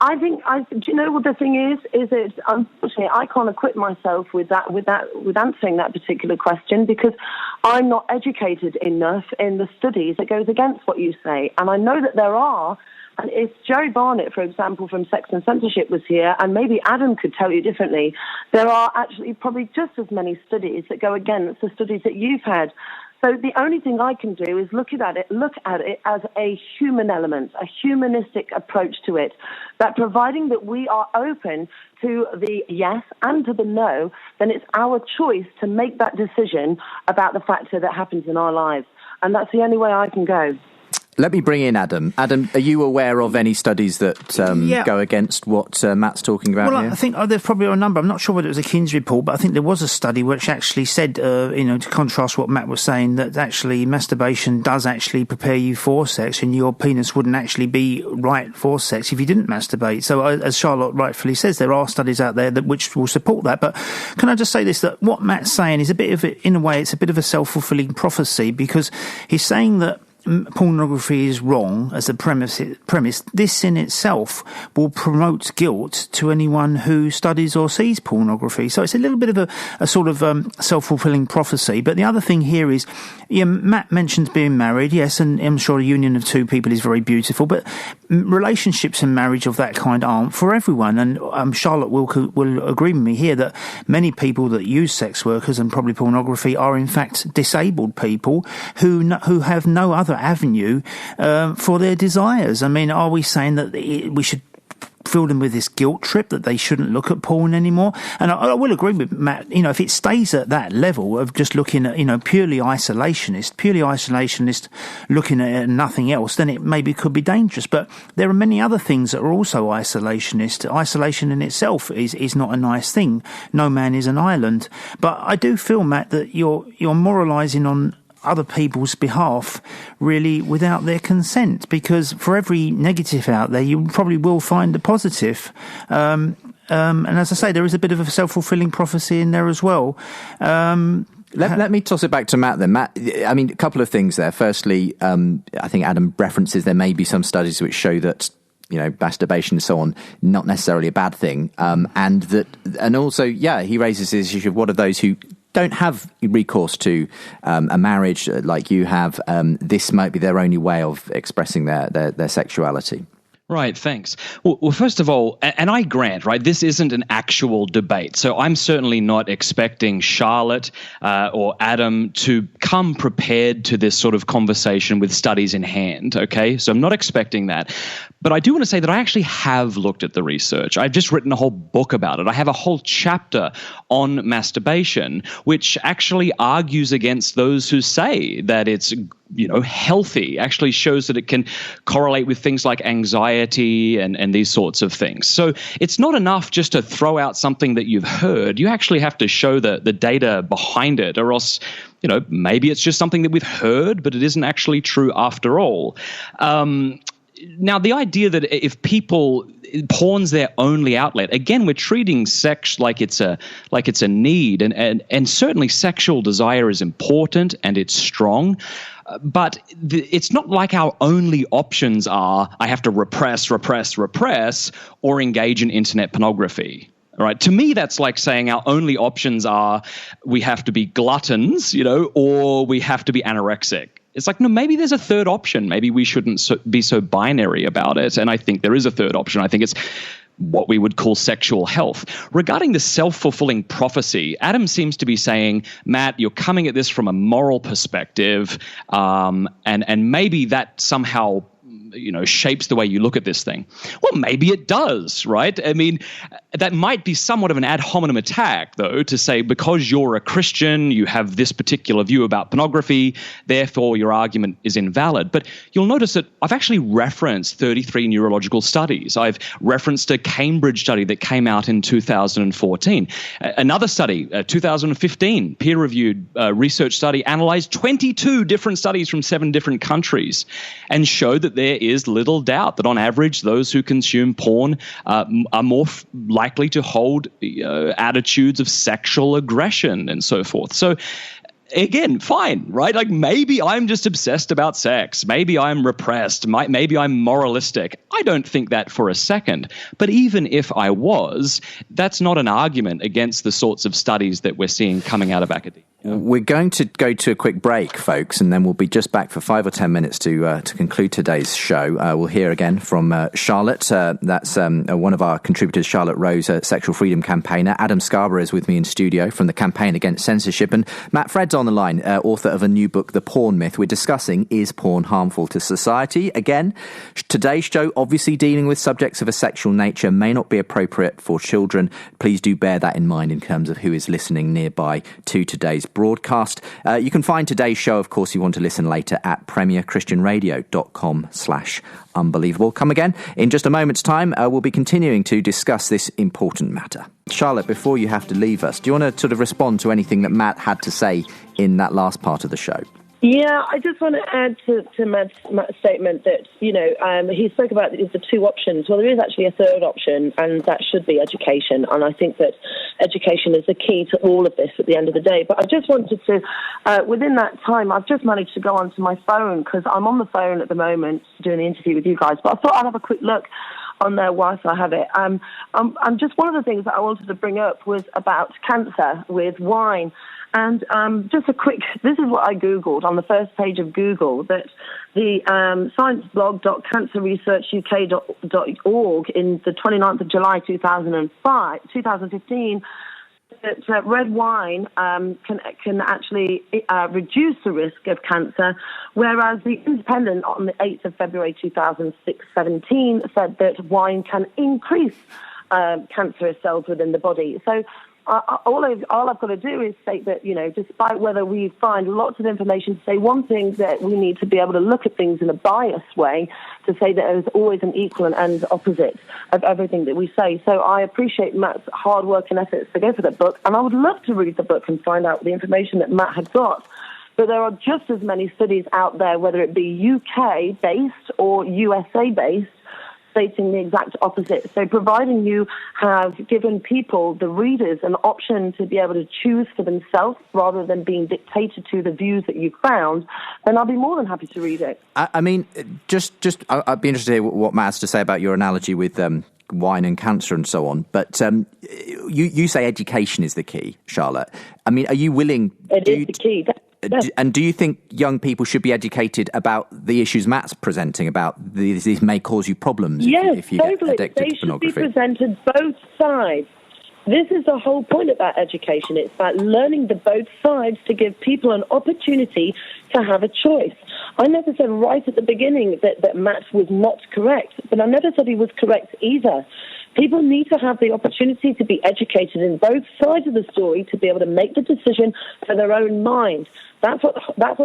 Do you know what the thing is that unfortunately I can't equip myself with answering that particular question because I'm not educated enough in the studies that goes against what you say. And I know that there are, and if Jerry Barnett, for example, from Sex and Censorship was here, and maybe Adam could tell you differently, there are actually probably just as many studies that go against the studies that you've had. So the only thing I can do is look at it as a human element, a humanistic approach to it, that providing that we are open to the yes and to the no, then it's our choice to make that decision about the factor that happens in our lives. And that's the only way I can go. Let me bring in Adam. Adam, are you aware of any studies that go against what Matt's talking about here? I think there's probably a number. I'm not sure whether it was a King's report, but I think there was a study which actually said, to contrast what Matt was saying, that actually masturbation does actually prepare you for sex, and your penis wouldn't actually be right for sex if you didn't masturbate. So as Charlotte rightfully says, there are studies out there which will support that. But can I just say this, that what Matt's saying is in a way, it's a bit of a self-fulfilling prophecy, because he's saying that pornography is wrong as a premise. This in itself will promote guilt to anyone who studies or sees pornography. So it's a little bit of a sort of self-fulfilling prophecy. But the other thing here is, Matt mentions being married, yes, and I'm sure a union of two people is very beautiful, but relationships and marriage of that kind aren't for everyone. And Charlotte will agree with me here that many people that use sex workers and probably pornography are in fact disabled people who have no other avenue for their desires. I mean, are we saying that we should fill them with this guilt trip that they shouldn't look at porn anymore? And I will agree with Matt, if it stays at that level of just looking at, purely isolationist looking at nothing else, then it maybe could be dangerous. But there are many other things that are also isolationist. Isolation in itself is not a nice thing. No man is an island. But I do feel, Matt, that you're moralising on other people's behalf, really, without their consent, because for every negative out there, you probably will find a positive. And as I say, there is a bit of a self-fulfilling prophecy in there as well. Let me toss it back to Matt then. Matt, I mean, a couple of things there. Firstly, I think Adam references there may be some studies which show that masturbation and so on, not necessarily a bad thing. And also, he raises this issue of what are those who don't have recourse to a marriage like you have. This might be their only way of expressing their sexuality. Right, thanks. Well, first of all, and I grant, right, this isn't an actual debate. So I'm certainly not expecting Charlotte or Adam to come prepared to this sort of conversation with studies in hand, okay? So I'm not expecting that. But I do want to say that I actually have looked at the research. I've just written a whole book about it. I have a whole chapter on masturbation, which actually argues against those who say that it's healthy, actually shows that it can correlate with things like anxiety and these sorts of things. So it's not enough just to throw out something that you've heard. You actually have to show the data behind it, or else, maybe it's just something that we've heard, but it isn't actually true after all. Now, the idea that if porn's their only outlet, again, we're treating sex like it's a need, and certainly sexual desire is important and it's strong. But it's not like our only options are I have to repress, or engage in internet pornography. All right. To me, that's like saying our only options are we have to be gluttons, or we have to be anorexic. It's like, no, maybe there's a third option. Maybe we shouldn't be so binary about it. And I think there is a third option. I think it's what we would call sexual health. Regarding the self-fulfilling prophecy, Adam seems to be saying, Matt, you're coming at this from a moral perspective, and maybe that somehow shapes the way you look at this thing. Well, maybe it does, right? I mean, that might be somewhat of an ad hominem attack, though, to say because you're a Christian, you have this particular view about pornography, therefore your argument is invalid. But you'll notice that I've actually referenced 33 neurological studies. I've referenced a Cambridge study that came out in 2014. Another study, 2015, peer-reviewed research study, analyzed 22 different studies from 7 different countries and showed that there is little doubt that on average those who consume porn are more likely to hold attitudes of sexual aggression and so forth. So again, fine, right? Like maybe I'm just obsessed about sex. Maybe I'm repressed. Maybe I'm moralistic. I don't think that for a second. But even if I was, that's not an argument against the sorts of studies that we're seeing coming out of academia. We're going to go to a quick break, folks, and then we'll be just back for 5 or 10 minutes to conclude today's show. We'll hear again from Charlotte. That's one of our contributors, Charlotte Rose, a sexual freedom campaigner. Adam Scarborough is with me in studio from the Campaign Against Censorship. And Matt Fradd's on the line, author of a new book, The Porn Myth. We're discussing, is porn harmful to society? Again, today's show obviously dealing with subjects of a sexual nature may not be appropriate for children. Please do bear that in mind in terms of who is listening nearby to today's broadcast. You can find today's show, of course, if you want to listen later, at premierchristianradio.com/unbelievable. Come again in just a moment's time. We'll be continuing to discuss this important matter. Charlotte, before you have to leave us, do you want to sort of respond to anything that Matt had to say in that last part of the show? Yeah, I just want to add to Matt's statement that, he spoke about the 2 options. Well, there is actually a third option, and that should be education. And I think that education is the key to all of this at the end of the day. But I just wanted to, within that time, I've just managed to go onto my phone because I'm on the phone at the moment doing the interview with you guys. But I thought I'd have a quick look on there whilst I have it. And just one of the things that I wanted to bring up was about cancer with wine. And just a quick, this is what I Googled on the first page of Google, that the scienceblog.cancerresearchuk.org in the 29th of July 2015, that red wine can actually reduce the risk of cancer, whereas the Independent on the 8th of February 2017 said that wine can increase cancerous cells within the body. So all I've got to do is state that, despite whether we find lots of information to say one thing, that we need to be able to look at things in a biased way to say that there's always an equal and opposite of everything that we say. So I appreciate Matt's hard work and efforts to go for that book, and I would love to read the book and find out the information that Matt had got. But there are just as many studies out there, whether it be UK-based or USA-based, stating the exact opposite. So providing you have given people, the readers, an option to be able to choose for themselves rather than being dictated to the views that you found, then I'll be more than happy to read it. I mean, I'd be interested to hear what Matt has to say about your analogy with wine and cancer and so on. But you say education is the key, Charlotte. I mean, are you willing... It is the key. And do you think young people should be educated about the issues Matt's presenting, about these may cause you problems if you totally. get addicted to pornography? They should be presented both sides. This is the whole point about education. It's about learning the both sides to give people an opportunity to have a choice. I never said right at the beginning that Matt was not correct, but I never said he was correct either. People need to have the opportunity to be educated in both sides of the story to be able to make the decision for their own mind. That's what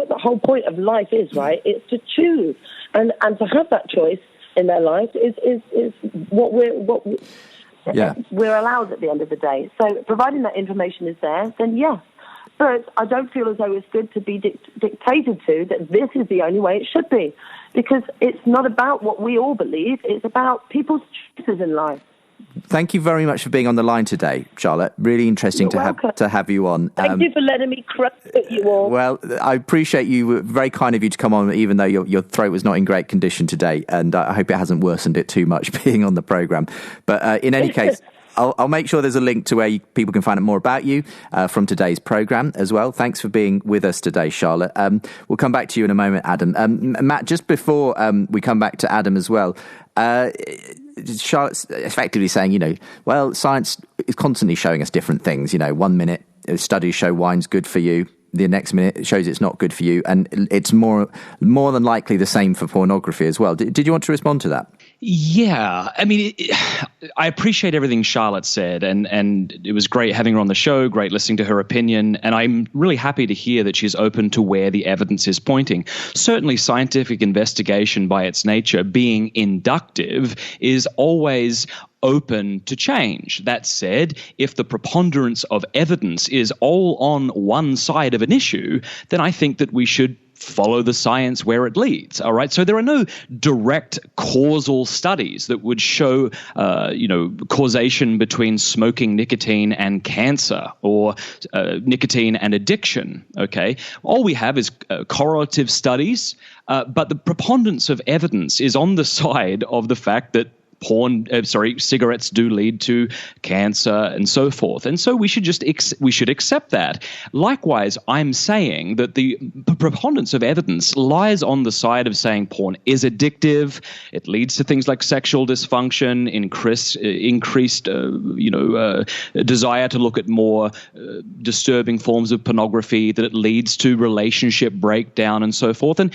the whole point of life is, right? It's to choose, and to have that choice in their life is what we're allowed at the end of the day. So providing that information is there, then yes. But I don't feel as though it's good to be dictated to that this is the only way it should be, because it's not about what we all believe. It's about people's choices in life. Thank you very much for being on the line today, Charlotte. Really interesting to have you on. Thank you for letting me crush at you all. Well, I appreciate you. Very kind of you to come on, even though your throat was not in great condition today, and I hope it hasn't worsened it too much being on the programme. But in any case, I'll make sure there's a link to where people can find out more about you from today's programme as well. Thanks for being with us today, Charlotte. We'll come back to you in a moment, Adam. Matt, just before we come back to Adam as well, Charlotte's effectively saying, science is constantly showing us different things. 1 minute studies show wine's good for you. the next minute it shows it's not good for you, and it's more than likely the same for pornography as well. Did you want to respond to that? Yeah, I mean, I appreciate everything Charlotte said, and it was great having her on the show, great listening to her opinion, and I'm really happy to hear that she's open to where the evidence is pointing. Certainly, scientific investigation by its nature, being inductive, is always open to change. That said, if the preponderance of evidence is all on one side of an issue, then I think that we should follow the science where it leads. All right. So there are no direct causal studies that would show, causation between smoking nicotine and cancer or nicotine and addiction. Okay. All we have is correlative studies, but the preponderance of evidence is on the side of the fact that cigarettes do lead to cancer and so forth. And so we should accept that. Likewise, I'm saying that the preponderance of evidence lies on the side of saying porn is addictive. It leads to things like sexual dysfunction, increased desire to look at more disturbing forms of pornography, that it leads to relationship breakdown and so forth. And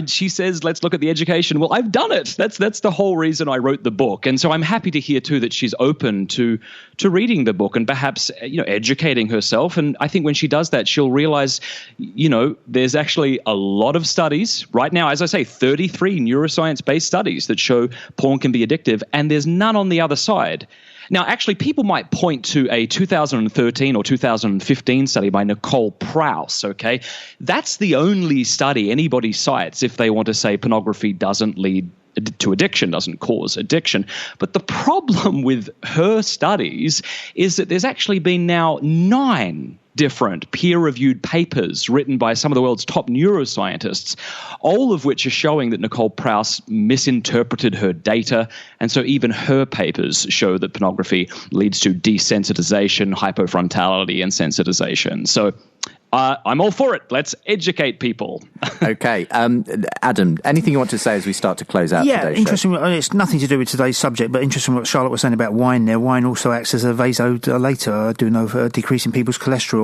she says, let's look at the education. Well, I've done it. That's the whole reason I wrote the book. And so I'm happy to hear, too, that she's open to reading the book and perhaps, educating herself. And I think when she does that, she'll realize, there's actually a lot of studies right now, as I say, 33 neuroscience-based studies that show porn can be addictive, and there's none on the other side. Now, actually, people might point to a 2013 or 2015 study by Nicole Prouse, okay? That's the only study anybody cites if they want to say pornography doesn't lead to addiction, doesn't cause addiction. But the problem with her studies is that there's actually been now 9 different peer-reviewed papers written by some of the world's top neuroscientists, all of which are showing that Nicole Prouse misinterpreted her data, and so even her papers show that pornography leads to desensitization, hypofrontality, and sensitization. So I'm all for it. Let's educate people. Okay. Adam, anything you want to say as we start to close out today's show? Yeah, interesting. It's nothing to do with today's subject, but interesting what Charlotte was saying about wine there. Wine also acts as a vasodilator, I do know, for decreasing people's cholesterol.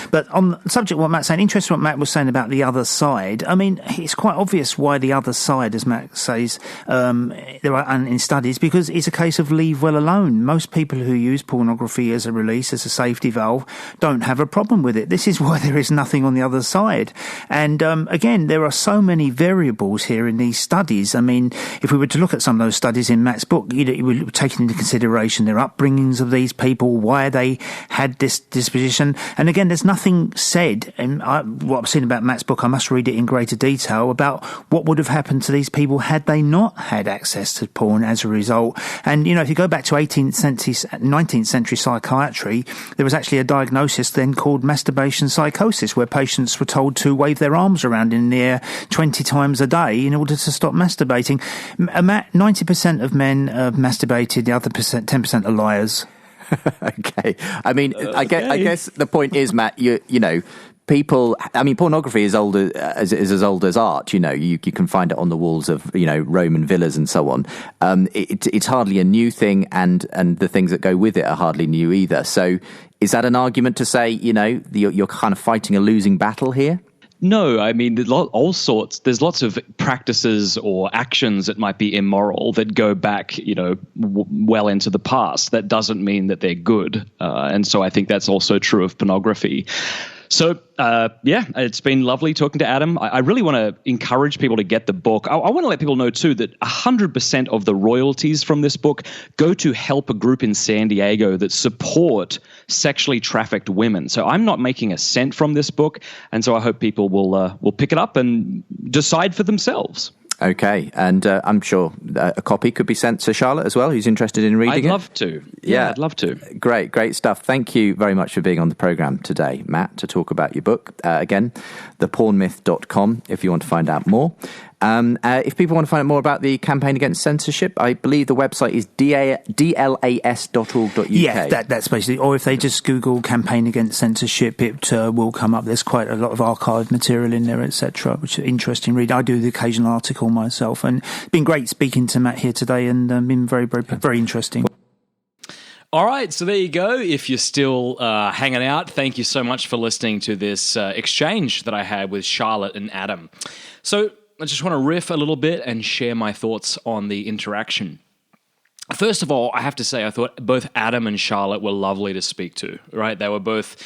But on the subject of what Matt's saying, interesting what Matt was saying about the other side. I mean, it's quite obvious why the other side, as Matt says, there are in studies, because it's a case of leave well alone. Most people who use pornography as a release, as a safety valve, don't have a problem with it. This is why there is nothing on the other side. And again, there are so many variables here in these studies. I mean, if we were to look at some of those studies in Matt's book, you would take into consideration their upbringings of these people, why they had this disposition. And again, there's nothing said, and what I've seen about Matt's book, I must read it in greater detail, about what would have happened to these people had they not had access to porn as a result. And, if you go back to 18th century, 19th century psychiatry, there was actually a diagnosis then called masturbation psychosis, where patients were told to wave their arms around in the air 20 times a day in order to stop masturbating. 90% of men masturbated, the other 10% are liars. Okay. I mean, I guess the point is, Matt, people, I mean, pornography is as old as art. You can find it on the walls of Roman villas and so on. It's hardly a new thing, and the things that go with it are hardly new either. So, is that an argument to say you're kind of fighting a losing battle here? No, I mean, there's lots of practices or actions that might be immoral that go back, well into the past. That doesn't mean that they're good. And so I think that's also true of pornography. So, it's been lovely talking to Adam. I really want to encourage people to get the book. I want to let people know, too, that 100% of the royalties from this book go to help a group in San Diego that support sexually trafficked women. So I'm not making a cent from this book, and so I hope people will pick it up and decide for themselves. Okay, and I'm sure a copy could be sent to Charlotte as well, who's interested in reading it. I'd love to. Yeah, I'd love to. Great stuff. Thank you very much for being on the programme today, Matt, to talk about your book. Again, thepornmyth.com if you want to find out more. If people want to find out more about the campaign against censorship, I believe the website is dlas.org.uk. Yeah, that's basically, or if they just Google campaign against censorship, it will come up. There's quite a lot of archived material in there, etc., which is interesting read. I do the occasional article myself, and it's been great speaking to Matt here today, and been very, very, very interesting. All right, so there you go. If you're still hanging out, thank you so much for listening to this exchange that I had with Charlotte and Adam. So I just want to riff a little bit and share my thoughts on the interaction. First of all, I have to say I thought both Adam and Charlotte were lovely to speak to, right? They were both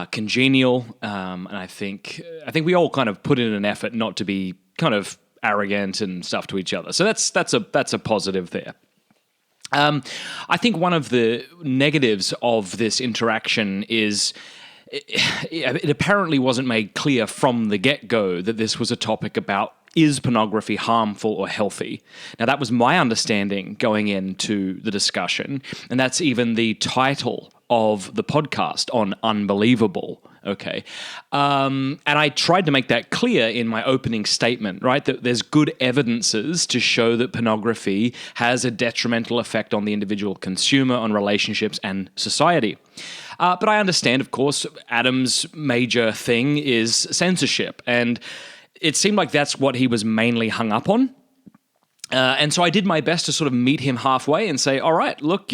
congenial, and I think we all kind of put in an effort not to be kind of arrogant and stuff to each other. So that's a positive there. I think one of the negatives of this interaction is it apparently wasn't made clear from the get-go that this was a topic about is pornography harmful or healthy? Now, that was my understanding going into the discussion, and that's even the title of the podcast on Unbelievable. Okay. And I tried to make that clear in my opening statement, right? That there's good evidences to show that pornography has a detrimental effect on the individual consumer, on relationships and society. But I understand, of course, Adam's major thing is censorship. And it seemed like that's what he was mainly hung up on. And so I did my best to sort of meet him halfway and say, all right, look,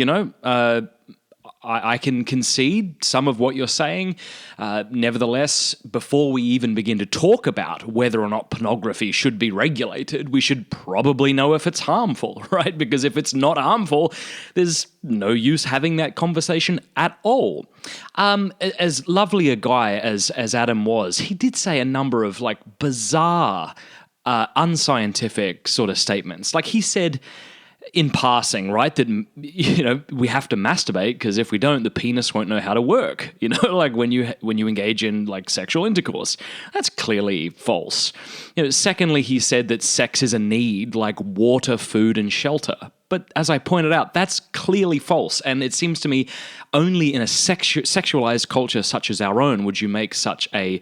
I can concede some of what you're saying. Nevertheless, before we even begin to talk about whether or not pornography should be regulated, we should probably know if it's harmful, right? Because if it's not harmful, there's no use having that conversation at all. As lovely a guy as Adam was, he did say a number of like bizarre, unscientific sort of statements. Like he said, in passing, right, that, we have to masturbate because if we don't, the penis won't know how to work, like when you engage in like sexual intercourse. That's clearly false. Secondly, he said that sex is a need like water, food, and shelter. But as I pointed out, that's clearly false. And it seems to me only in a sexualized culture such as our own would you make such a,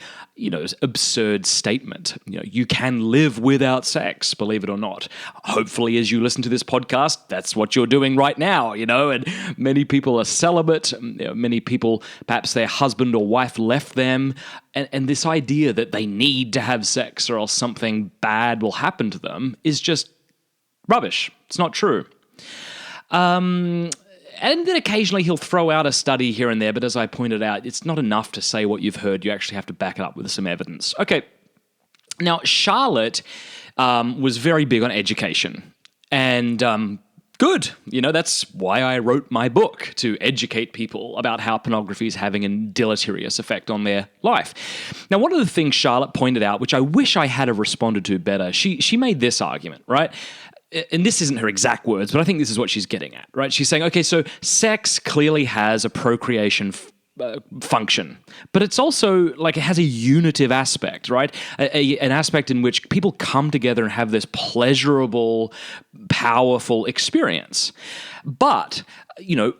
absurd statement. You can live without sex, believe it or not. Hopefully, as you listen to this podcast, that's what you're doing right now, and many people are celibate. Many people, perhaps their husband or wife left them. And this idea that they need to have sex or else something bad will happen to them is just rubbish. It's not true. And then occasionally he'll throw out a study here and there, but as I pointed out, it's not enough to say what you've heard. You actually have to back it up with some evidence. Okay, now Charlotte was very big on education, and good. That's why I wrote my book, to educate people about how pornography is having a deleterious effect on their life. Now, one of the things Charlotte pointed out, which I wish I had have responded to better, she made this argument, right? And this isn't her exact words, but I think this is what she's getting at, right? She's saying, okay, so sex clearly has a procreation function, but it's also like it has a unitive aspect, right? An aspect in which people come together and have this pleasurable, powerful experience. But,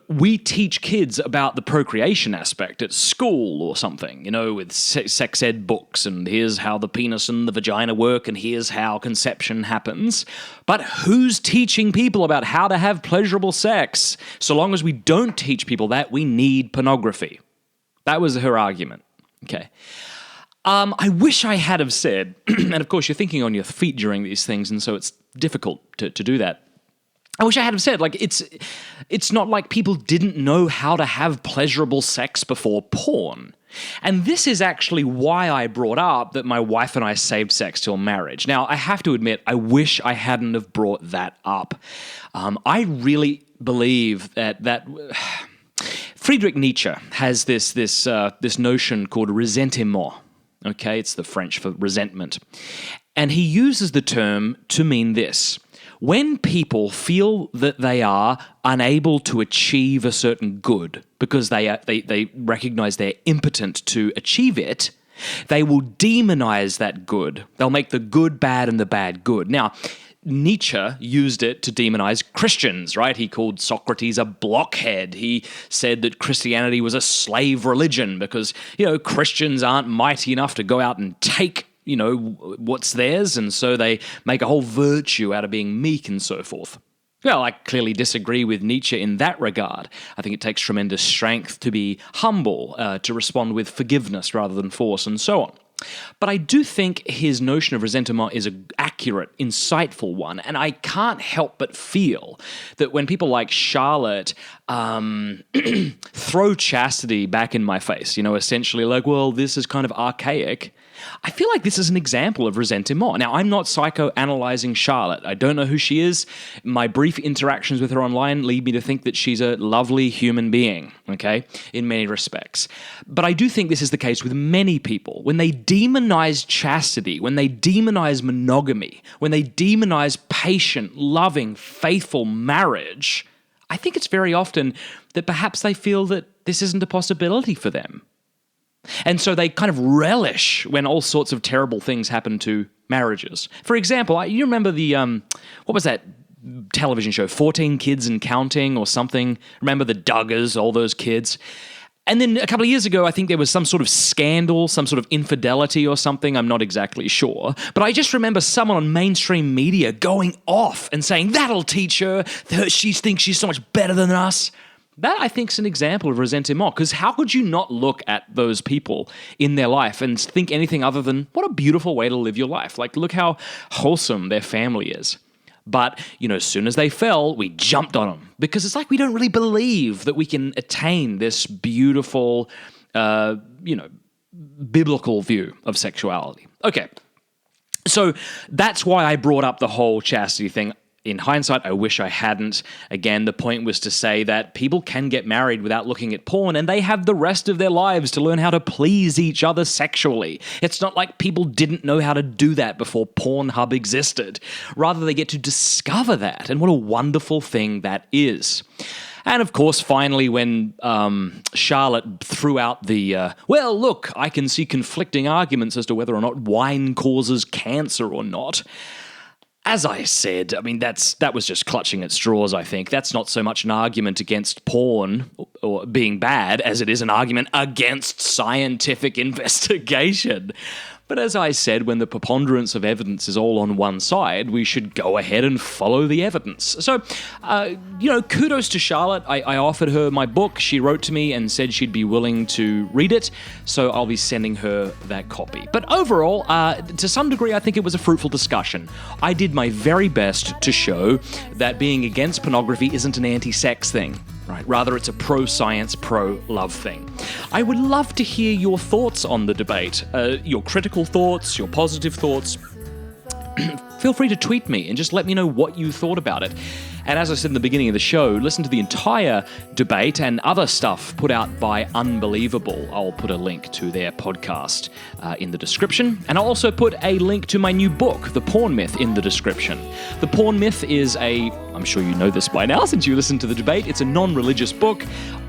we teach kids about the procreation aspect at school or something, with sex ed books, and here's how the penis and the vagina work, and here's how conception happens. But who's teaching people about how to have pleasurable sex? So long as we don't teach people that, we need pornography. That was her argument. Okay. I wish I had have said, and of course you're thinking on your feet during these things, and so it's difficult to do that. I wish I had have said, like, it's not like people didn't know how to have pleasurable sex before porn. And this is actually why I brought up that my wife and I saved sex till marriage. Now, I have to admit, I wish I hadn't have brought that up. I really believe that Friedrich Nietzsche has this notion called ressentiment. Okay, it's the French for resentment. And he uses the term to mean this. When people feel that they are unable to achieve a certain good because they recognize they're impotent to achieve it, they will demonize that good. They'll make the good bad and the bad good. Now, Nietzsche used it to demonize Christians, right? He called Socrates a blockhead. He said that Christianity was a slave religion because, Christians aren't mighty enough to go out and take what's theirs, and so they make a whole virtue out of being meek and so forth. Well, I clearly disagree with Nietzsche in that regard. I think it takes tremendous strength to be humble, to respond with forgiveness rather than force, and so on. But I do think his notion of resentment is an accurate, insightful one, and I can't help but feel that when people like Charlotte throw chastity back in my face, essentially like, well, this is kind of archaic, I feel like this is an example of resentment. Now, I'm not psychoanalyzing Charlotte. I don't know who she is. My brief interactions with her online lead me to think that she's a lovely human being, okay, in many respects. But I do think this is the case with many people. When they demonize chastity, when they demonize monogamy, when they demonize patient, loving, faithful marriage, I think it's very often that perhaps they feel that this isn't a possibility for them. And so they kind of relish when all sorts of terrible things happen to marriages. For example, you remember the, what was that television show, 14 Kids and Counting or something? Remember the Duggars, all those kids? And then a couple of years ago, I think there was some sort of scandal, some sort of infidelity or something. I'm not exactly sure. But I just remember someone on mainstream media going off and saying, that'll teach her. She thinks she's so much better than us. That, I think, is an example of resentment, because how could you not look at those people in their life and think anything other than, what a beautiful way to live your life. Like, look how wholesome their family is. But, as soon as they fell, we jumped on them, because it's like we don't really believe that we can attain this beautiful, biblical view of sexuality. Okay, so that's why I brought up the whole chastity thing. In hindsight, I wish I hadn't. Again, the point was to say that people can get married without looking at porn, and they have the rest of their lives to learn how to please each other sexually. It's not like people didn't know how to do that before Pornhub existed. Rather, they get to discover that, and what a wonderful thing that is. And of course, finally, when Charlotte threw out the, well, look, I can see conflicting arguments as to whether or not wine causes cancer or not. As I said, I mean, that was just clutching at straws, I think. That's not so much an argument against porn or being bad as it is an argument against scientific investigation. But as I said, when the preponderance of evidence is all on one side, we should go ahead and follow the evidence. So, kudos to Charlotte. I offered her my book. She wrote to me and said she'd be willing to read it, so I'll be sending her that copy. But overall, to some degree, I think it was a fruitful discussion. I did my very best to show that being against pornography isn't an anti-sex thing. Right. Rather, it's a pro-science, pro-love thing. I would love to hear your thoughts on the debate, your critical thoughts, your positive thoughts. Feel free to tweet me and just let me know what you thought about it. And as I said in the beginning of the show, listen to the entire debate and other stuff put out by Unbelievable. I'll put a link to their podcast in the description. And I'll also put a link to my new book, The Porn Myth, in the description. The Porn Myth is I'm sure you know this by now since you listened to the debate, it's a non-religious book.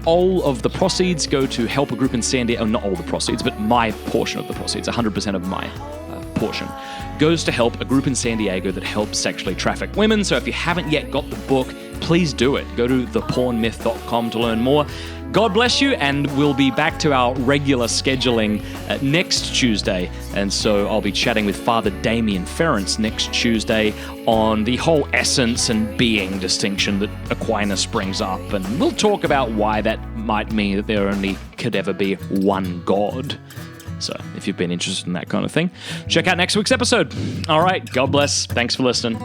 All of the proceeds go to help a group in San Diego, not all the proceeds, but my portion of the proceeds, 100% of my portion, goes to help a group in San Diego that helps sexually traffic women. So if you haven't yet got the book, please do it. Go to thepornmyth.com to learn more. God bless you, and we'll be back to our regular scheduling next Tuesday. And so I'll be chatting with Father Damien Ference next Tuesday on the whole essence and being distinction that Aquinas brings up. And we'll talk about why that might mean that there only could ever be one God. So if you've been interested in that kind of thing, check out next week's episode. All right, God bless. Thanks for listening.